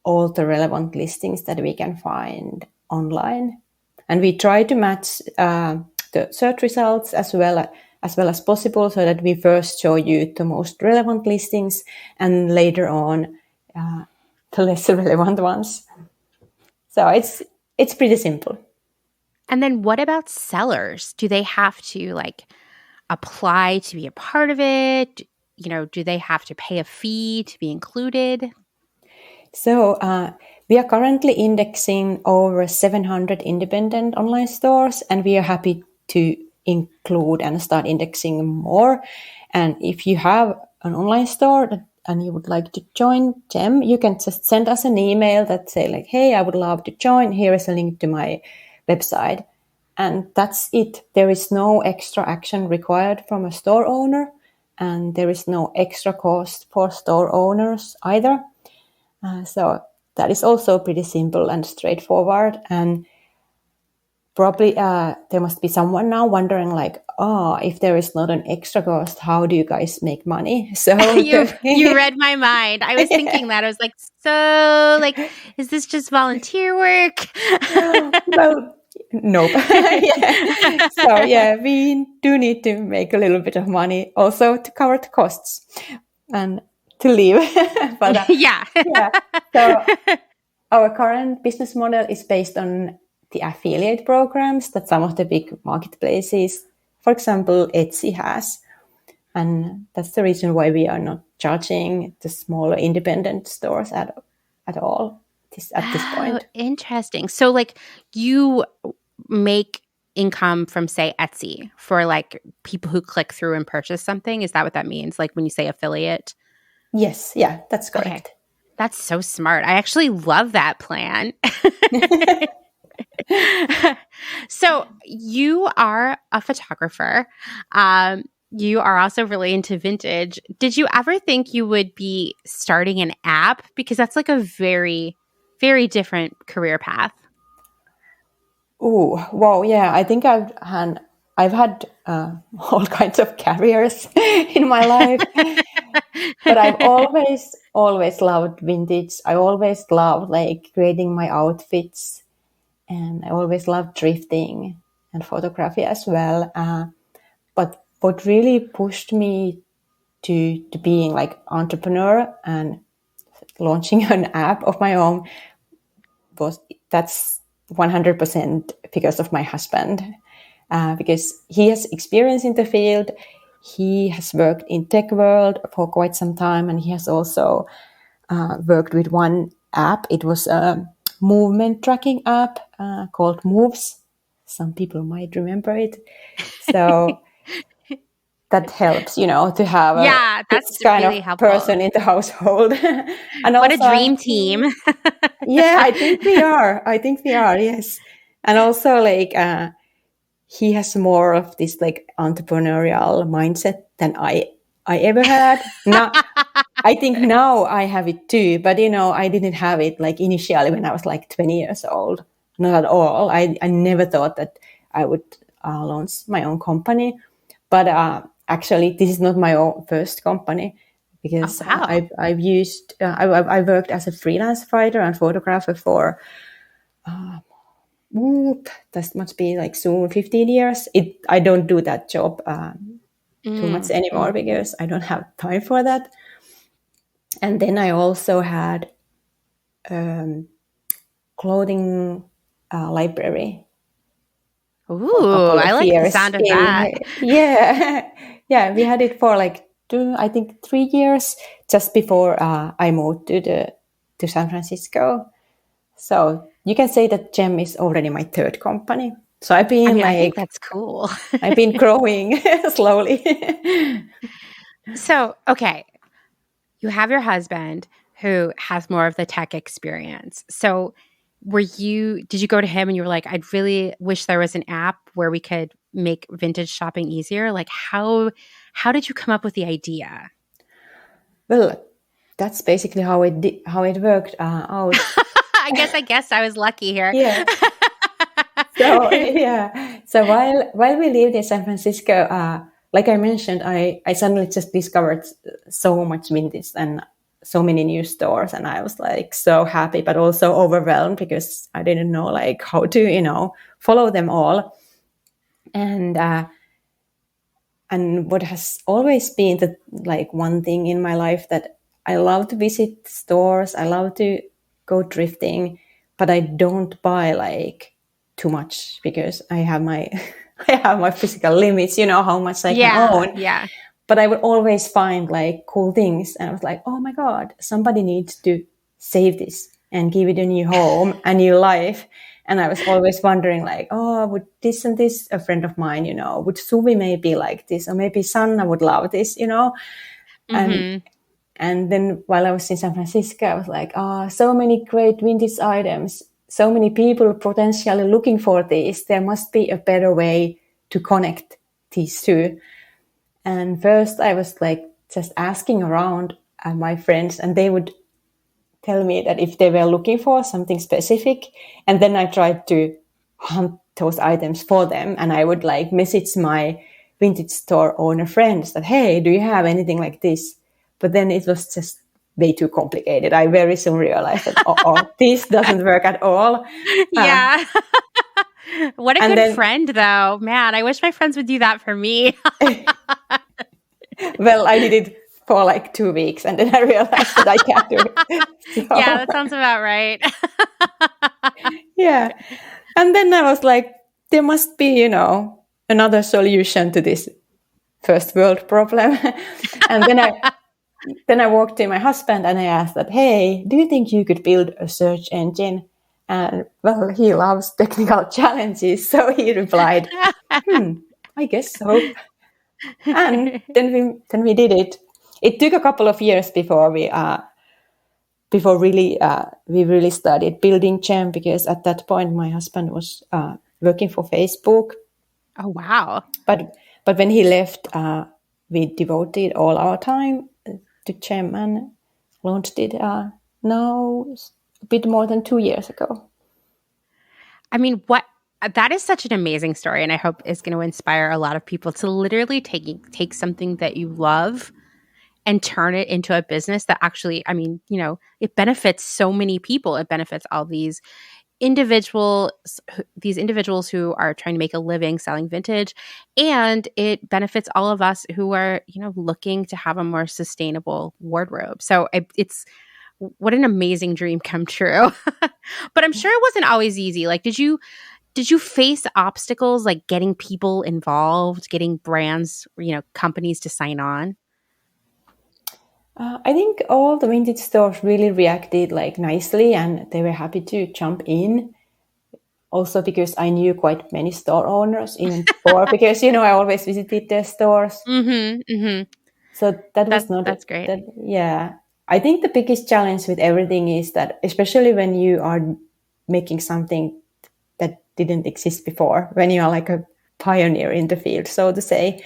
all the relevant listings that we can find online. And we try to match the search results as well as possible, so that we first show you the most relevant listings, and later on the less relevant ones. So it's pretty simple. And then what about sellers? Do they have to like apply to be a part of it? Do they have to pay a fee to be included? So we are currently indexing over 700 independent online stores, and we are happy to include and start indexing more. And if you have an online store and you would like to join Gem, you can just send us an email that say like, hey, I would love to join. Here is a link to my website. And that's it. There is no extra action required from a store owner, and there is no extra cost for store owners either. So that is also pretty simple and straightforward. And probably there must be someone now wondering like, if there is not an extra cost, how do you guys make money? So you read my mind. I was thinking that. I was like, so like, is this just volunteer work? Well, nope. Yeah. So yeah, we do need to make a little bit of money also to cover the costs and to live. But yeah. So our current business model is based on the affiliate programs that some of the big marketplaces, for example, Etsy has. And that's the reason why we are not charging the smaller independent stores at all at this point. Interesting. So like you make income from, say, Etsy for like people who click through and purchase something? Is that what that means? Like when you say affiliate? Yes, yeah, that's correct. Okay. That's so smart. I actually love that plan. So you are a photographer. You are also really into vintage. Did you ever think you would be starting an app? Because that's like a very, very different career path. Oh, wow, yeah. I think I've had all kinds of careers in my life, but I've always loved vintage. I always loved like creating my outfits, and I always loved thrifting and photography as well. But what really pushed me to being like entrepreneur and launching an app of my own that's 100% because of my husband, because he has experience in the field. He has worked in tech world for quite some time, and he has also worked with one app. It was a movement tracking app called Moves. Some people might remember it. So that helps, to have that's this kind really of helpful. person in the household. And what also, a dream team. Yeah, I think we are, yes. And also like he has more of this like entrepreneurial mindset than I ever had. Now I think now I have it too, but I didn't have it like initially when I was like 20 years old. Not at all. I never thought that I would launch my own company. But actually this is not my own first company, because I've used I worked as a freelance writer and photographer for that must be like soon 15 years. I don't do that job too much anymore because I don't have time for that. And then I also had clothing library. Ooh, I like the sound of that. Yeah, we had it for like 3 years just before I moved to San Francisco. So you can say that GEM is already my third company. So I've been I think that's cool. I've been growing slowly. So, okay, you have your husband who has more of the tech experience. So did you go to him and you were like, I'd really wish there was an app where we could make vintage shopping easier? Like how did you come up with the idea? Well, that's basically how it worked out. I guess I was lucky here. Yeah. So while we lived in San Francisco, like I mentioned, I suddenly just discovered so much vintage and so many new stores, and I was like so happy, but also overwhelmed because I didn't know like how to follow them all. And what has always been the like one thing in my life that I love to visit stores, I love to go thrifting, but I don't buy like too much because I have my physical limits, how much I can own. Yeah. But I would always find like cool things, and I was like, oh my God, somebody needs to save this and give it a new home, a new life. And I was always wondering like, oh, would this and this, a friend of mine, would Suvi maybe like this, or maybe Sanna would love this, And then while I was in San Francisco, I was like, so many great vintage items, so many people potentially looking for this. There must be a better way to connect these two. And first I was like just asking around my friends, and they would tell me that if they were looking for something specific, and then I tried to hunt those items for them, and I would like message my vintage store owner friends that, hey, do you have anything like this? But then it was just way too complicated. I very soon realized that, this doesn't work at all. Yeah. What a good friend, though. Man, I wish my friends would do that for me. Well, I did it for like 2 weeks, and then I realized that I can't do it. So. Yeah, that sounds about right. Yeah. And then I was like, there must be, another solution to this first world problem. And then I walked to my husband and I asked that, hey, do you think you could build a search engine? And well, he loves technical challenges, so he replied, I guess so. And then we did it. It took a couple of years before we really started building Gem, because at that point my husband was working for Facebook. Oh, wow. But when he left, we devoted all our time to Gem and launched it now a bit more than 2 years ago. I mean, that is such an amazing story, and I hope is going to inspire a lot of people to literally take something that you love and turn it into a business that actually, I mean, you know, it benefits so many people. It benefits all these individuals who are trying to make a living selling vintage, and it benefits all of us who are, you know, looking to have a more sustainable wardrobe. So it's what an amazing dream come true. But I'm sure it wasn't always easy. Like, did you face obstacles like getting people involved, getting brands, you know, companies to sign on? I think all the vintage stores really reacted like nicely, and they were happy to jump in. Also because I knew quite many store owners even before, because, you know, I always visited their stores. So That's great. Yeah. I think the biggest challenge with everything is that, especially when you are making something that didn't exist before, when you are like a pioneer in the field, so to say,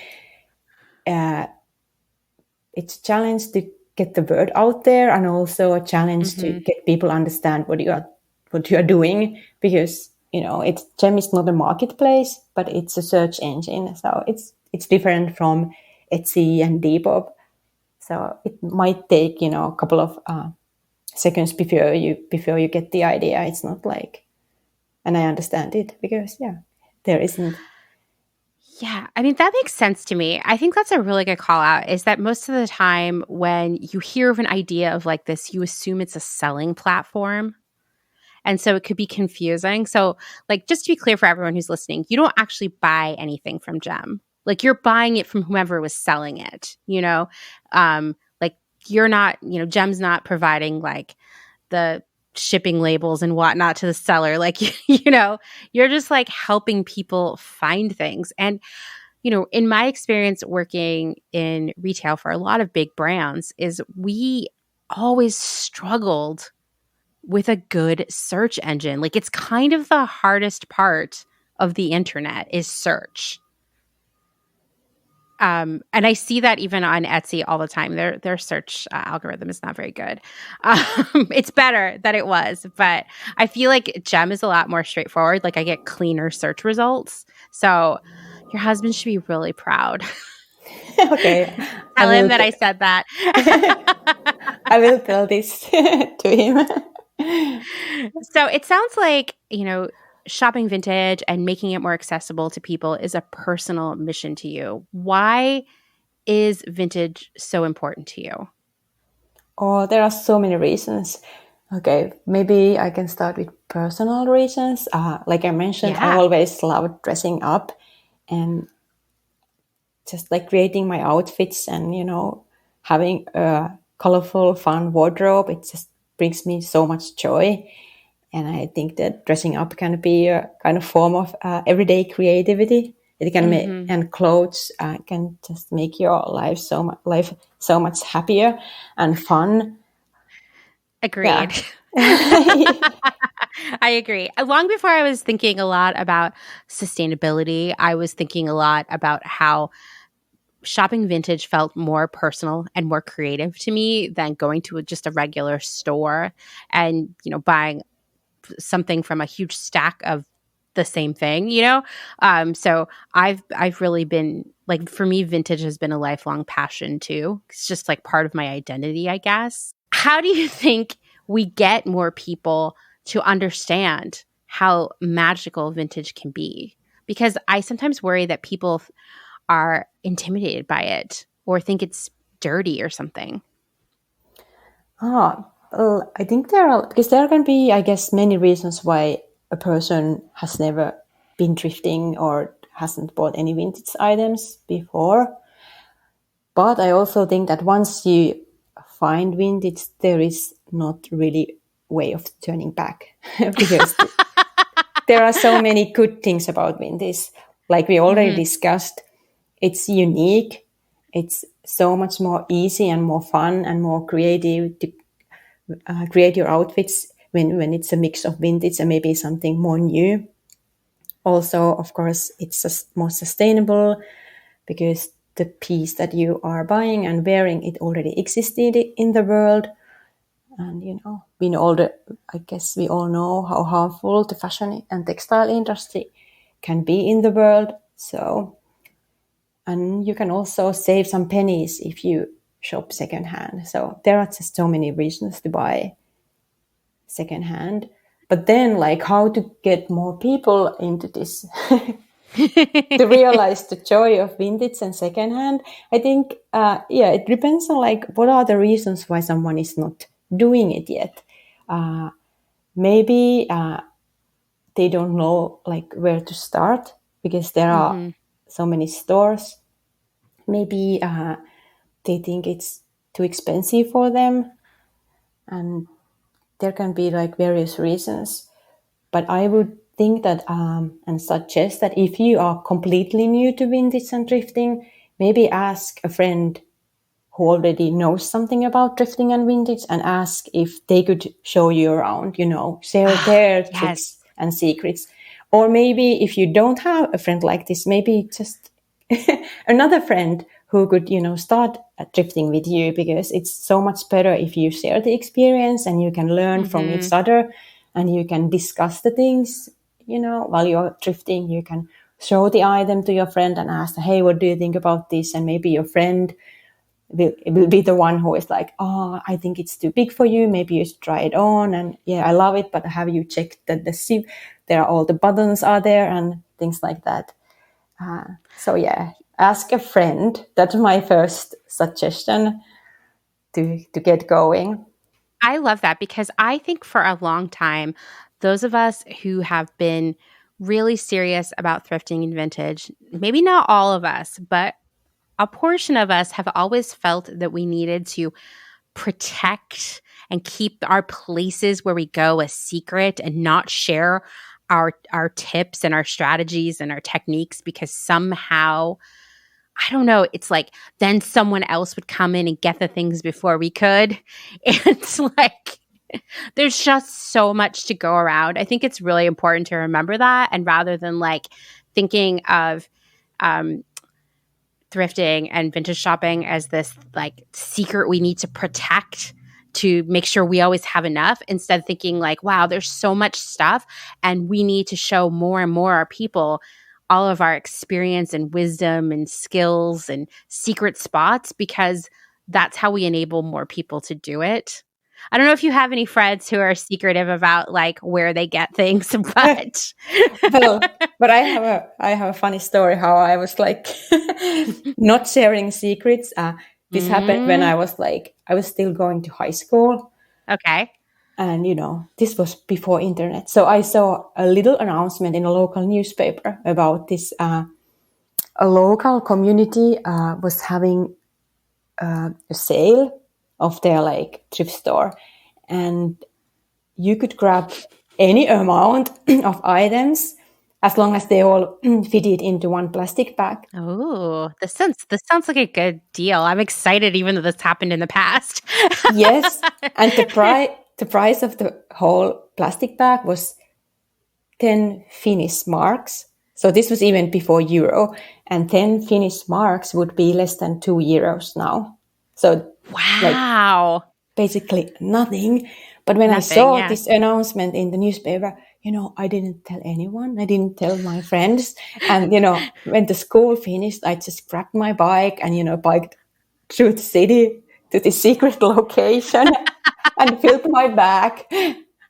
it's a challenge to get the word out there, and also a challenge to get people understand what you are doing, because, you know, Gem is not a marketplace, but it's a search engine, so it's different from Etsy and Depop. So it might take, you know, a couple of seconds before you get the idea. It's not like, and I understand it, because there isn't. Yeah, I mean, that makes sense to me. I think that's a really good call out, is that most of the time when you hear of an idea of like this, you assume it's a selling platform. And so it could be confusing. So, like, just to be clear for everyone who's listening, you don't actually buy anything from Gem. Like, you're buying it from whomever was selling it, you know? Like, you're not, you know, Gem's not providing like the shipping labels and whatnot to the seller. Like, you know, you're just like helping people find things. And, you know, in my experience working in retail for a lot of big brands, is we always struggled with a good search engine. Like, it's kind of the hardest part of the internet is search. And I see that even on Etsy all the time. Their search algorithm is not very good. It's better than it was, but I feel like Gem is a lot more straightforward. Like, I get cleaner search results. So your husband should be really proud. Okay. Tell him that I said that. I will tell this to him. So it sounds like, you know, shopping vintage and making it more accessible to people is a personal mission to you. Why is vintage so important to you? Oh, there are so many reasons. Okay, maybe I can start with personal reasons. Like I mentioned, I always loved dressing up and just like creating my outfits and, you know, having a colorful, fun wardrobe. It just brings me so much joy. And I think that dressing up can be a kind of form of everyday creativity. It can make, and clothes can just make your life so much happier and fun. Agreed. Yeah. I agree. Long before I was thinking a lot about sustainability, I was thinking a lot about how shopping vintage felt more personal and more creative to me than going to just a regular store and, you know, buying something from a huge stack of the same thing, you know? So I've really been like, for me, vintage has been a lifelong passion too. It's just like part of my identity, I guess. How do you think we get more people to understand how magical vintage can be? Because I sometimes worry that people are intimidated by it or think it's dirty or something. Well, I think because there can be, I guess, many reasons why a person has never been thrifting or hasn't bought any vintage items before. But I also think that once you find vintage, there is not really way of turning back because there are so many good things about vintage. Like we already discussed, it's unique. It's so much more easy and more fun and more creative to create your outfits when it's a mix of vintage and maybe something more new. Also, of course, it's just more sustainable because the piece that you are buying and wearing, it already existed in the world. And, I guess we all know how harmful the fashion and textile industry can be in the world. So, and you can also save some pennies if you shop secondhand. So there are just so many reasons to buy secondhand. But then, like, how to get more people into this to realize the joy of vintage and secondhand? I think, it depends on like what are the reasons why someone is not doing it yet. Maybe they don't know like where to start because there are so many stores. Maybe they think it's too expensive for them, and there can be like various reasons. But I would think that and suggest that if you are completely new to vintage and thrifting, maybe ask a friend who already knows something about thrifting and vintage and ask if they could show you around, share their tricks and secrets. Or maybe if you don't have a friend like this, maybe just another friend who could, start thrifting with you, because it's so much better if you share the experience and you can learn from each other and you can discuss the things, while you're thrifting. You can show the item to your friend and ask, hey, what do you think about this? And maybe your friend will be the one who is like, oh, I think it's too big for you. Maybe you should try it on. And yeah, I love it, but have you checked that there are all the buttons are there and things like that. So yeah, ask a friend. That's my first suggestion to get going. I love that, because I think for a long time, those of us who have been really serious about thrifting and vintage, maybe not all of us, but a portion of us have always felt that we needed to protect and keep our places where we go a secret and not share our tips and our strategies and our techniques, because somehow, I don't know, it's like then someone else would come in and get the things before we could. And like, there's just so much to go around. I think it's really important to remember that. And rather than like thinking of thrifting and vintage shopping as this like secret we need to protect to make sure we always have enough, instead thinking like, wow, there's so much stuff and we need to show more and more our people all of our experience and wisdom and skills and secret spots, because that's how we enable more people to do it. I don't know if you have any friends who are secretive about like where they get things, but but I have a funny story how I was like not sharing secrets. This happened when I was still going to high school. Okay. And, this was before internet. So I saw a little announcement in a local newspaper about this. A local community was having a sale of their like thrift store. And you could grab any amount of items as long as they all fitted into one plastic bag. Oh, this sounds like a good deal. I'm excited, even though this happened in the past. Yes. And the price of the whole plastic bag was 10 Finnish marks. So this was even before euro. And 10 Finnish marks would be less than €2 now. So wow. Like, basically nothing. But when I saw this announcement in the newspaper, I didn't tell anyone. I didn't tell my friends. And, when the school finished, I just grabbed my bike and, biked through the city to the secret location and filled my bag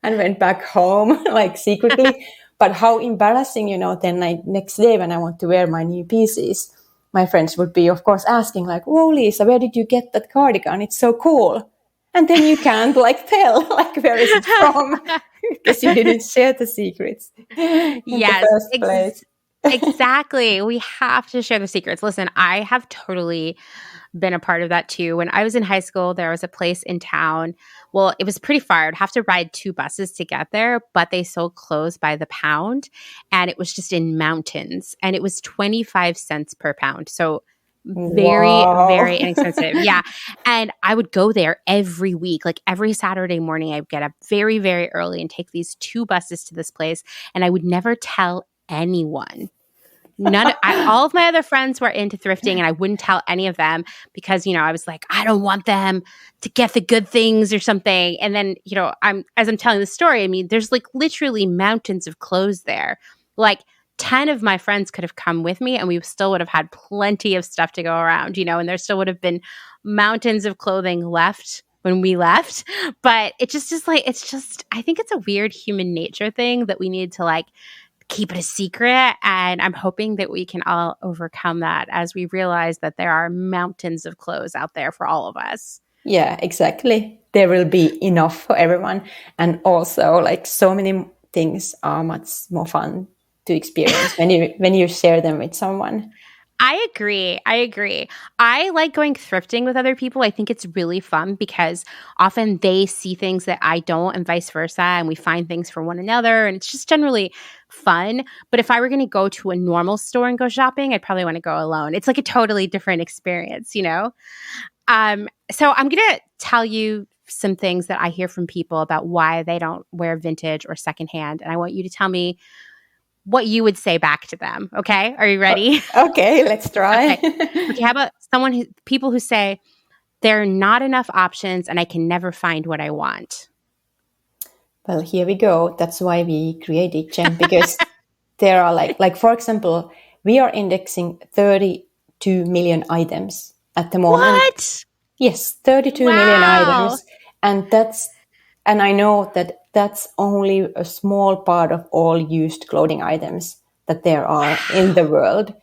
and went back home, like secretly. But how embarrassing, then next day when I want to wear my new pieces, my friends would be, of course, asking like, whoa, Liisa, where did you get that cardigan? It's so cool. And then you can't like tell like where is it from because you didn't share the secrets in the first place. Exactly. We have to share the secrets. Listen, I have totally been a part of that too. When I was in high school, there was a place in town. Well, it was pretty far. I'd have to ride 2 buses to get there, but they sold clothes by the pound, and it was just in mountains, and it was 25 cents per pound. So very, Wow. very inexpensive. Yeah. And I would go there every week, like every Saturday morning. I'd get up very, very early and take these 2 buses to this place. And I would never tell anyone. All of my other friends were into thrifting, and I wouldn't tell any of them because, I was like, I don't want them to get the good things or something. And then, as I'm telling the story, I mean, there's like literally mountains of clothes there. Like 10 of my friends could have come with me and we still would have had plenty of stuff to go around, and there still would have been mountains of clothing left when we left. But it just is like, I think it's a weird human nature thing that we need to like keep it a secret. And I'm hoping that we can all overcome that as we realize that there are mountains of clothes out there for all of us. Yeah, exactly. There will be enough for everyone. And also like so many things are much more fun to experience when you share them with someone. I agree. I like going thrifting with other people. I think it's really fun because often they see things that I don't and vice versa, and we find things for one another, and it's just generally fun. But if I were going to go to a normal store and go shopping, I'd probably want to go alone. It's like a totally different experience, So I'm going to tell you some things that I hear from people about why they don't wear vintage or secondhand, and I want you to tell me what you would say back to them. Okay. Are you ready? Okay, let's try. Okay. How about people who say there are not enough options and I can never find what I want? Well, here we go. That's why we created GEM, because there are like, for example, we are indexing 32 million items at the moment. What? Yes, 32 million items. And I know that that's only a small part of all used clothing items that there are in the world.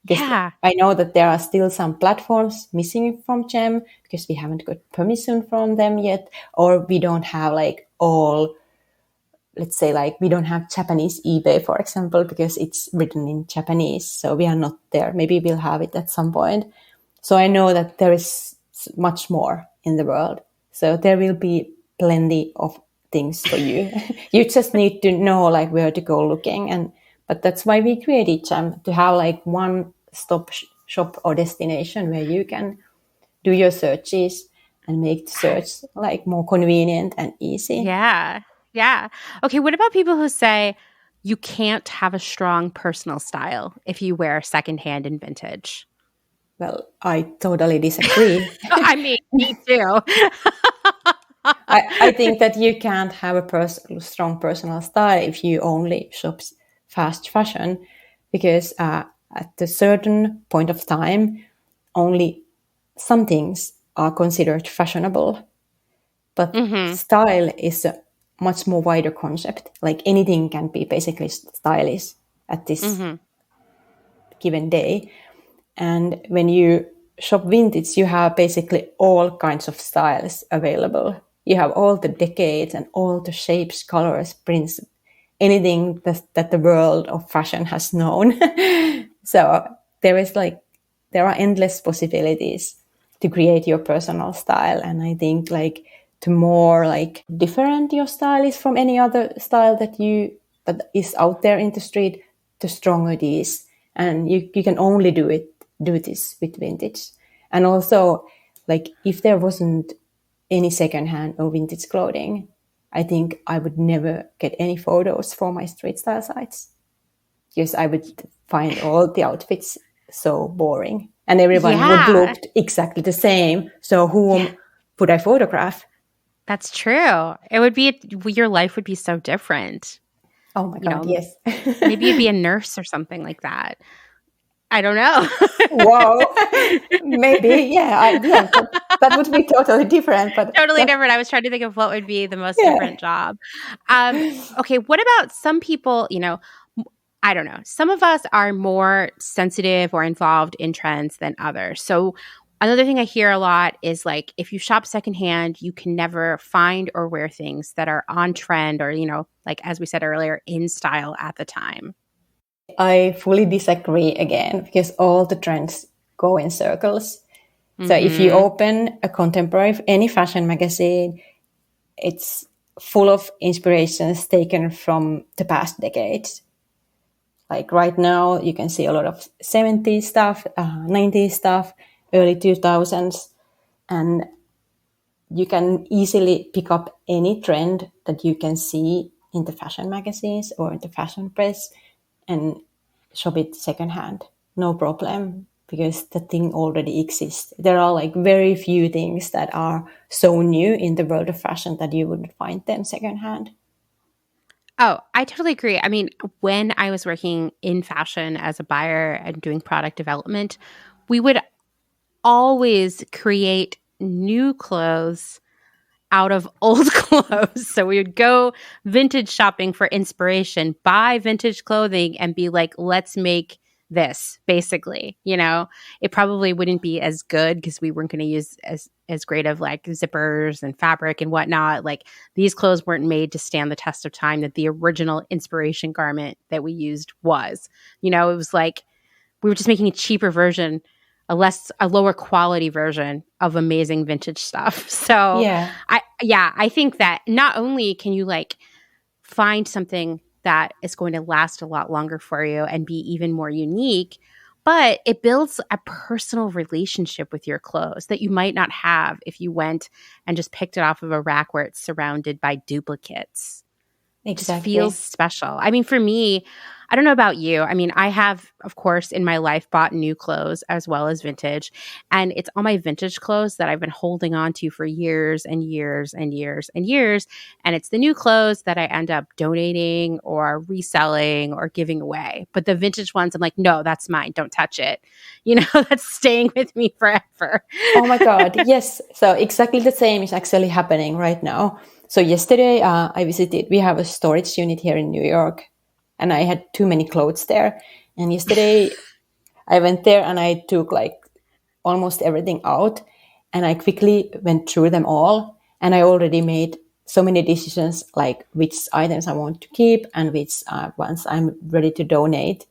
Yeah. I know that there are still some platforms missing from GEM because we haven't got permission from them yet, or we don't have like all, let's say like we don't have Japanese eBay, for example, because it's written in Japanese. So we are not there. Maybe we'll have it at some point. So I know that there is much more in the world. So there will be plenty of things for you. You just need to know like where to go looking. But that's why we created GEM, to have like one stop shop or destination where you can do your searches and make the search like more convenient and easy. Yeah. Yeah. Okay. What about people who say you can't have a strong personal style if you wear secondhand and vintage? Well, I totally disagree. I mean, me too. I think that you can't have a strong personal style if you only shop fast fashion, because at a certain point of time, only some things are considered fashionable. But style is a much more wider concept. Like anything can be basically stylish at this given day. And when you shop vintage, you have basically all kinds of styles available. You have all the decades and all the shapes, colors, prints, anything that the world of fashion has known. So there are endless possibilities to create your personal style. And I think like the more like different your style is from any other style that is out there in the street, the stronger it is. And you can only do this with vintage. And also, like if there wasn't any secondhand or vintage clothing, I think I would never get any photos for my street style sites, because I would find all the outfits so boring and everyone would look exactly the same. So whom would I photograph? That's true. It would be, your life would be so different. Oh my God, yes. Maybe you'd be a nurse or something like that. I don't know. Whoa. Maybe, yeah. That would be totally different. But totally different. I was trying to think of what would be the most different job. Okay, what about some people, I don't know. Some of us are more sensitive or involved in trends than others. So another thing I hear a lot is like, if you shop secondhand, you can never find or wear things that are on trend or, like as we said earlier, in style at the time. I fully disagree again, because all the trends go in circles. So if you open a contemporary, any fashion magazine, it's full of inspirations taken from the past decades. Like right now, you can see a lot of 70s stuff, 90s stuff, early 2000s, and you can easily pick up any trend that you can see in the fashion magazines or in the fashion press and shop it secondhand. No problem, because the thing already exists. There are like very few things that are so new in the world of fashion that you wouldn't find them secondhand. Oh, I totally agree. I mean, when I was working in fashion as a buyer and doing product development, we would always create new clothes out of old clothes. So we would go vintage shopping for inspiration, buy vintage clothing and be like, let's make this, basically. It probably wouldn't be as good because we weren't going to use as great of like zippers and fabric and whatnot. Like these clothes weren't made to stand the test of time that the original inspiration garment that we used was. It was like we were just making a cheaper version, a lower quality version of amazing vintage stuff. So Yeah. I think that not only can you like find something that is going to last a lot longer for you and be even more unique, but it builds a personal relationship with your clothes that you might not have if you went and just picked it off of a rack where it's surrounded by duplicates. Exactly. Just feels special. I mean, for me, I don't know about you. I mean, I have, of course, in my life bought new clothes as well as vintage. And it's all my vintage clothes that I've been holding on to for years and years and years and years. And it's the new clothes that I end up donating or reselling or giving away. But the vintage ones, I'm like, no, that's mine. Don't touch it. That's staying with me forever. Oh my God. Yes. So exactly the same is actually happening right now. So yesterday I visited, we have a storage unit here in New York, and I had too many clothes there. And yesterday I went there and I took like almost everything out, and I quickly went through them all. And I already made so many decisions, like which items I want to keep and which ones I'm ready to donate.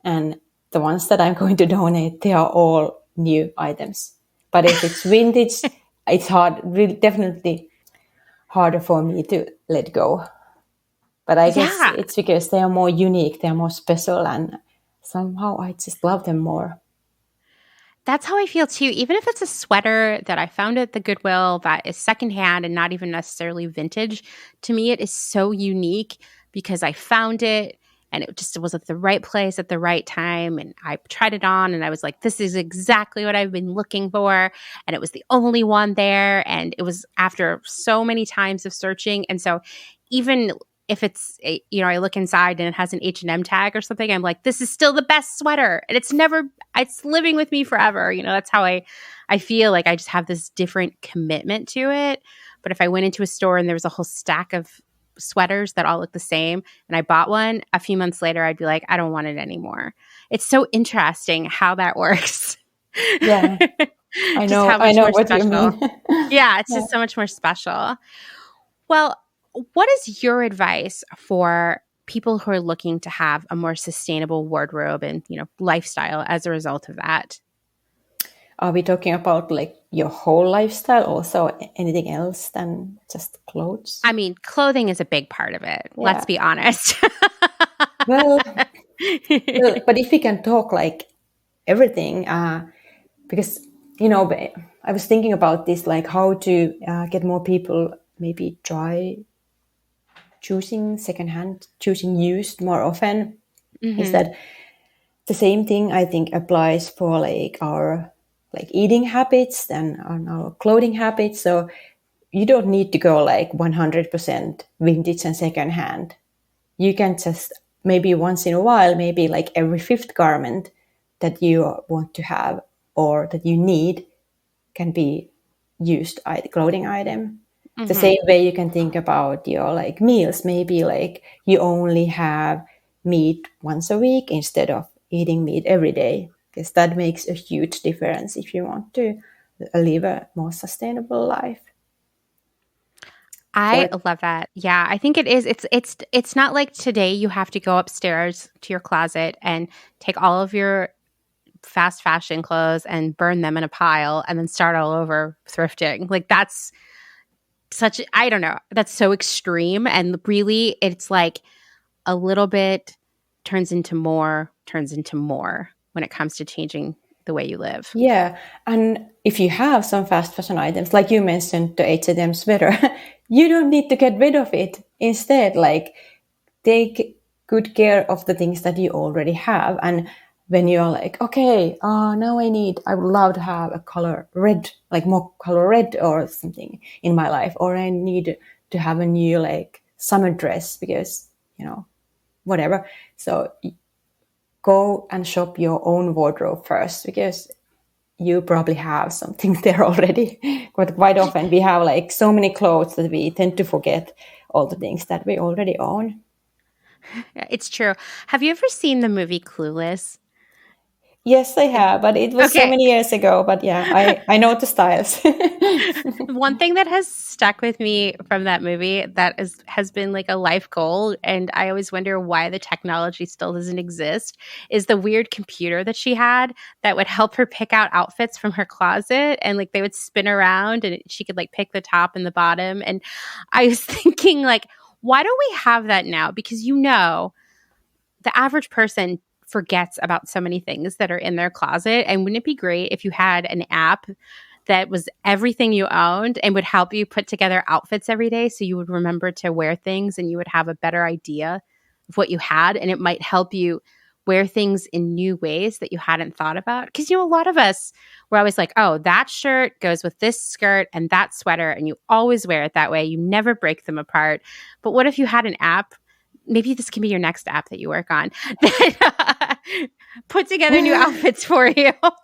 And the ones that I'm going to donate, they are all new items. But if it's vintage, it's hard, really, definitely harder for me to let go. But I guess it's because they are more unique, they are more special, and somehow I just love them more. That's how I feel too. Even if it's a sweater that I found at the Goodwill that is secondhand and not even necessarily vintage, to me it is so unique because I found it and it was at the right place at the right time. And I tried it on and I was like, this is exactly what I've been looking for. And it was the only one there. And it was after so many times of searching. And so even if it's, I look inside and it has an H&M tag or something, I'm like, this is still the best sweater. And it's living with me forever. That's how I feel like I just have this different commitment to it. But if I went into a store and there was a whole stack of sweaters that all look the same and I bought one, a few months later, I'd be like, I don't want it anymore. It's so interesting how that works. Yeah, I know what special. you mean. Yeah, it's just so much more special. Well, what is your advice for people who are looking to have a more sustainable wardrobe and, lifestyle as a result of that? Are we talking about like your whole lifestyle, also anything else than just clothes? I mean, clothing is a big part of it. Yeah. Let's be honest. well, but if we can talk like everything, because, I was thinking about this, like how to get more people maybe try choosing secondhand, choosing used more often. Mm-hmm. Is that the same thing I think applies for like our like eating habits and on our clothing habits. So you don't need to go like 100% vintage and secondhand. You can just maybe once in a while, maybe like every fifth garment that you want to have or that you need can be used clothing item. Mm-hmm. The same way you can think about your like meals. Maybe like you only have meat once a week instead of eating meat every day, because that makes a huge difference if you want to live a more sustainable life. I love that. Yeah, I think it is. It's not like today you have to go upstairs to your closet and take all of your fast fashion clothes and burn them in a pile and then start all over thrifting. Like that's such, I don't know, that's so extreme. And really it's like a little bit turns into more when it comes to changing the way you live. Yeah. And if you have some fast fashion items, like you mentioned, the H&M sweater, you don't need to get rid of it. Instead, like take good care of the things that you already have. And when you're like, okay, now I would love to have a color red, like more color red or something in my life. Or I need to have a new like summer dress because, whatever. So go and shop your own wardrobe first because you probably have something there already. But quite often we have like so many clothes that we tend to forget all the things that we already own. Yeah, it's true. Have you ever seen the movie Clueless? Yes, I have, but it was so many years ago. But yeah, I know the styles. One thing that has stuck with me from that movie that has been like a life goal, and I always wonder why the technology still doesn't exist, is the weird computer that she had that would help her pick out outfits from her closet, and like they would spin around and she could like pick the top and the bottom. And I was thinking like, why don't we have that now? Because the average person forgets about so many things that are in their closet. And wouldn't it be great if you had an app that was everything you owned and would help you put together outfits every day so you would remember to wear things and you would have a better idea of what you had, and it might help you wear things in new ways that you hadn't thought about? Because, a lot of us were always like, oh, that shirt goes with this skirt and that sweater, and you always wear it that way. You never break them apart. But what if you had an app? Maybe this can be your next app that you work on that put together new outfits for you. But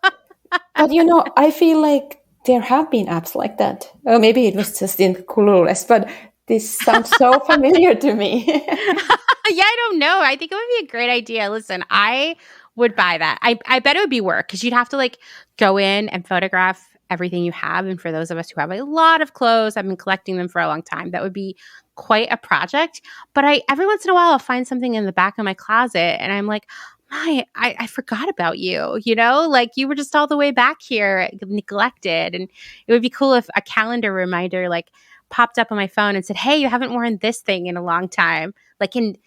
I feel like there have been apps like that. Or maybe it was just in Clueless, but this sounds so familiar to me. Yeah, I don't know. I think it would be a great idea. Listen, I would buy that. I bet it would be work because you'd have to like go in and photograph everything you have. And for those of us who have a lot of clothes, I've been collecting them for a long time. That would be quite a project. But every once in a while I'll find something in the back of my closet and I'm like, I forgot about you, like you were just all the way back here neglected. And it would be cool if a calendar reminder like popped up on my phone and said, hey, you haven't worn this thing in a long time, like in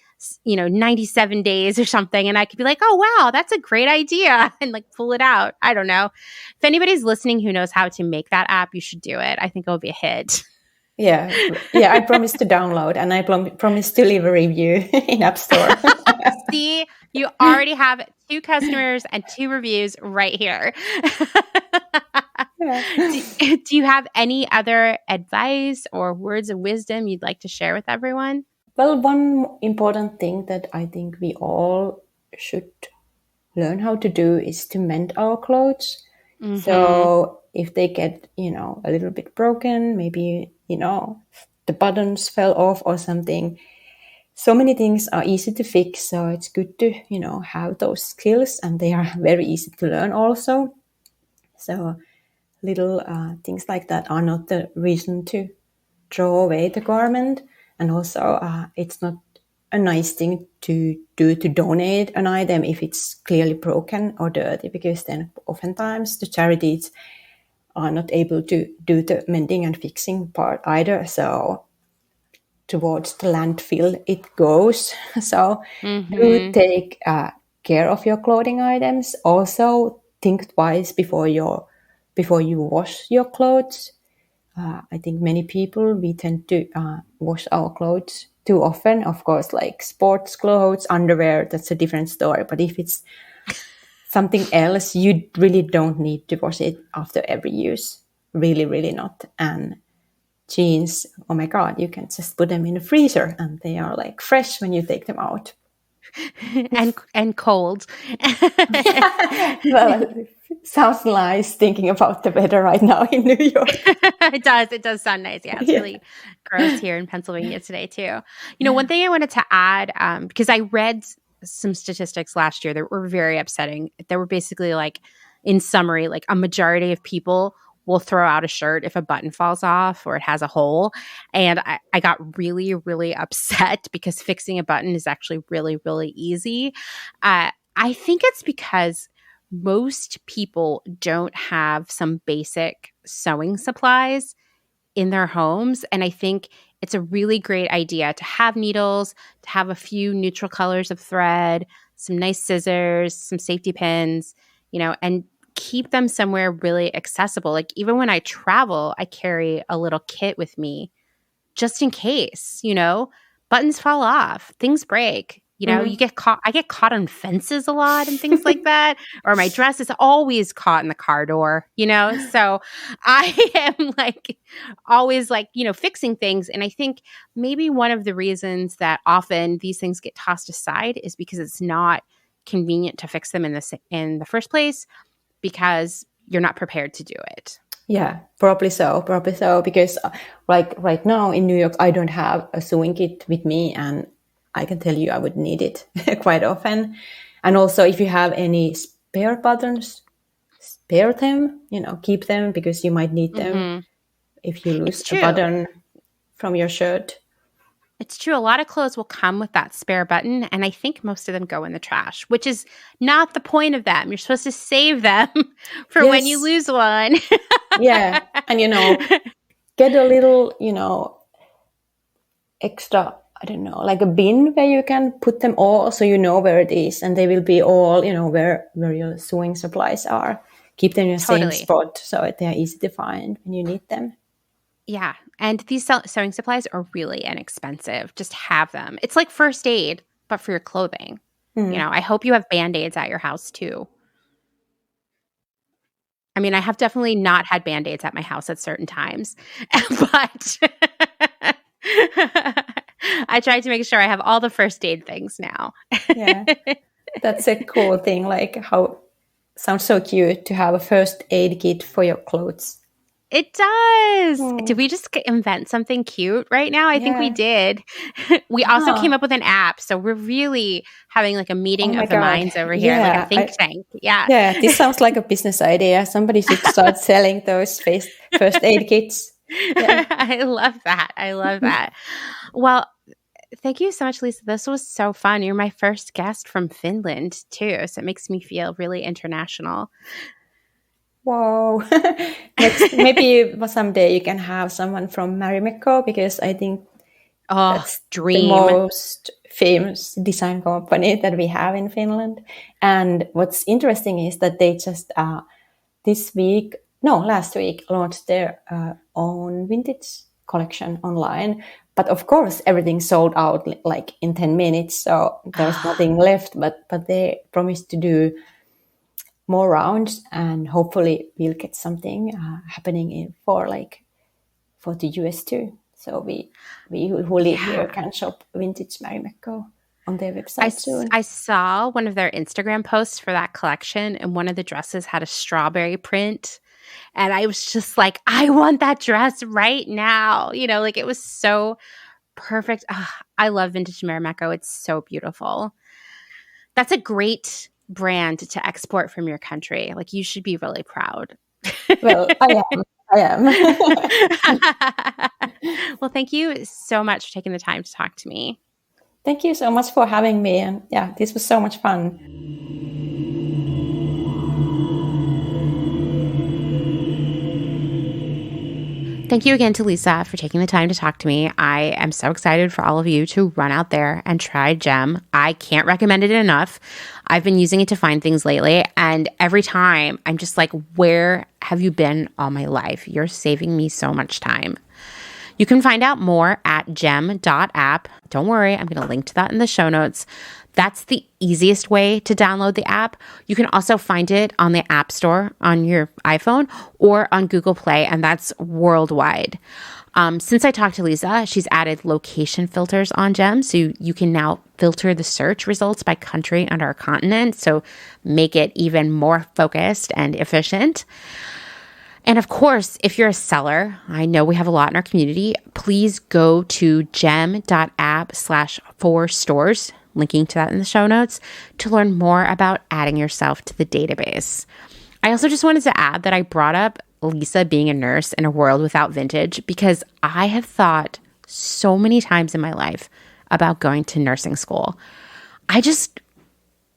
97 days or something. And I could be like, oh, wow, that's a great idea. And like pull it out. I don't know. If anybody's listening who knows how to make that app, you should do it. I think it'll be a hit. Yeah. I promise to download and I promise to leave a review in App Store. See, you already have 2 customers and 2 reviews right here. Do you have any other advice or words of wisdom you'd like to share with everyone? Well, one important thing that I think we all should learn how to do is to mend our clothes. Mm-hmm. So if they get, a little bit broken, maybe, the buttons fell off or something. So many things are easy to fix. So it's good to, have those skills, and they are very easy to learn also. So little things like that are not the reason to throw away the garment. And also it's not a nice thing to do to donate an item if it's clearly broken or dirty, because then oftentimes the charities are not able to do the mending and fixing part either. So towards the landfill it goes. So do take care of your clothing items. Also think twice before you wash your clothes. I think many people, we tend to wash our clothes too often. Of course, like sports clothes, underwear, that's a different story. But if it's something else, you really don't need to wash it after every use. Really, really not. And jeans, oh my God, you can just put them in the freezer and they are like fresh when you take them out. and cold. Well, sounds nice thinking about the weather right now in New York. It does sound nice. Yeah, it's really gross here in Pennsylvania today too. One thing I wanted to add, because I read some statistics last year that were very upsetting. They were basically like, in summary, like a majority of people will throw out a shirt if a button falls off or it has a hole. And I got really, really upset because fixing a button is actually really, really easy. I think it's because most people don't have some basic sewing supplies in their homes. And I think it's a really great idea to have needles, to have a few neutral colors of thread, some nice scissors, some safety pins, and keep them somewhere really accessible. Like even when I travel, I carry a little kit with me just in case, buttons fall off, things break. You get caught. I get caught on fences a lot and things like that. Or my dress is always caught in the car door, So I am always fixing things. And I think maybe one of the reasons that often these things get tossed aside is because it's not convenient to fix them in the first place, because you're not prepared to do it. Yeah, probably so. Because right now in New York, I don't have a sewing kit with me, and I can tell you I would need it quite often. And also if you have any spare buttons, spare them, keep them, because you might need them if you lose a button from your shirt. It's true. A lot of clothes will come with that spare button, and I think most of them go in the trash, which is not the point of them. You're supposed to save them for when you lose one. Yeah. And, get a little, extra, I don't know, like a bin where you can put them all so you know where it is, and they will be all, where your sewing supplies are. Keep them in the same spot so they are easy to find when you need them. Yeah. And these sewing supplies are really inexpensive. Just have them. It's like first aid, but for your clothing. I hope you have Band-Aids at your house too. I mean, I have definitely not had Band-Aids at my house at certain times, but I try to make sure I have all the first aid things now. Yeah. That's a cool thing. Like how sounds so cute to have a first aid kit for your clothes. It does. Did we just invent something cute right now? I think we did. We also came up with an app. So we're really having a meeting of the minds over here, like a think tank. Yeah. Yeah, this sounds like a business idea. Somebody should start selling those first aid kits. Yeah. I love that. Well, thank you so much, Liisa. This was so fun. You're my first guest from Finland too. So it makes me feel really international. Whoa. Maybe someday you can have someone from Marimekko, because I think that's the most famous design company that we have in Finland. And what's interesting is that they just last week launched their own vintage collection online. But of course, everything sold out in 10 minutes. So there's nothing left, but they promised to do more rounds, and hopefully we'll get something happening for the US too. So we who live here can shop vintage Marimekko on their website soon. I saw one of their Instagram posts for that collection, and one of the dresses had a strawberry print. And I was just like, I want that dress right now. It was so perfect. I love vintage Marimekko. It's so beautiful. That's a great brand to export from your country. You should be really proud. Well, I am. Well, thank you so much for taking the time to talk to me. Thank you so much for having me. And this was so much fun. Thank you again to Liisa for taking the time to talk to me. I am so excited for all of you to run out there and try Gem. I can't recommend it enough. I've been using it to find things lately, and every time I'm just like, where have you been all my life? You're saving me so much time. You can find out more at gem.app. Don't worry, I'm going to link to that in the show notes. That's the easiest way to download the app. You can also find it on the App Store on your iPhone or on Google Play, and that's worldwide. Since I talked to Liisa, she's added location filters on Gem, so you can now filter the search results by country and our continent, so make it even more focused and efficient. And of course, if you're a seller, I know we have a lot in our community, please go to gem.app/4stores, linking to that in the show notes, to learn more about adding yourself to the database. I also just wanted to add that I brought up Liisa being a nurse in a world without vintage because I have thought so many times in my life about going to nursing school. I just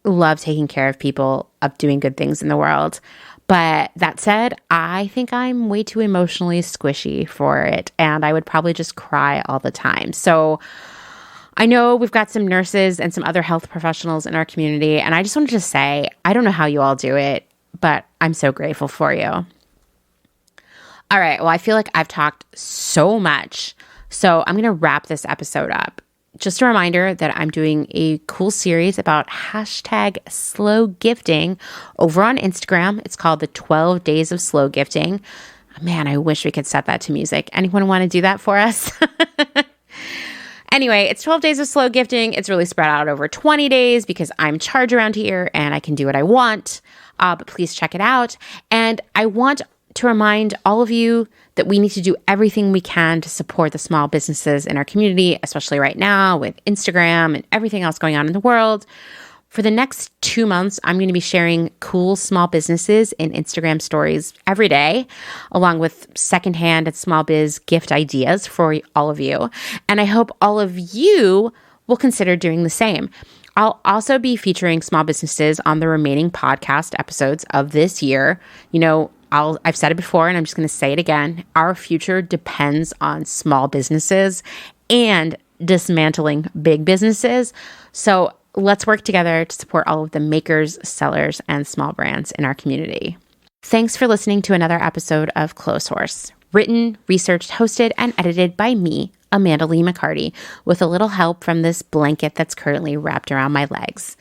love taking care of people, of doing good things in the world. But that said, I think I'm way too emotionally squishy for it, and I would probably just cry all the time. So I know we've got some nurses and some other health professionals in our community, and I just wanted to say, I don't know how you all do it, but I'm so grateful for you. All right, well, I feel like I've talked so much, so I'm going to wrap this episode up. Just a reminder that I'm doing a cool series about hashtag slow gifting over on Instagram. It's called the 12 Days of Slow Gifting. Man, I wish we could set that to music. Anyone want to do that for us? Anyway, it's 12 days of slow gifting. It's really spread out over 20 days because I'm in charge around here and I can do what I want. But please check it out. And I want to remind all of you that we need to do everything we can to support the small businesses in our community, especially right now with Instagram and everything else going on in the world. For the next 2 months, I'm going to be sharing cool small businesses in Instagram stories every day, along with secondhand and small biz gift ideas for all of you. And I hope all of you will consider doing the same. I'll also be featuring small businesses on the remaining podcast episodes of this year. You know, I've said it before and I'm just going to say it again. Our future depends on small businesses and dismantling big businesses. So let's work together to support all of the makers, sellers, and small brands in our community. Thanks for listening to another episode of Clotheshorse, written, researched, hosted, and edited by me, Amanda Lee McCarty, with a little help from this blanket that's currently wrapped around my legs.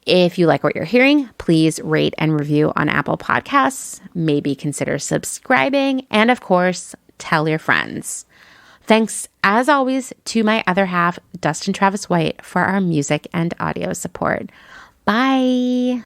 If you like what you're hearing, please rate and review on Apple Podcasts, maybe consider subscribing, and of course, tell your friends. Thanks, as always, to my other half, Dustin Travis White, for our music and audio support. Bye.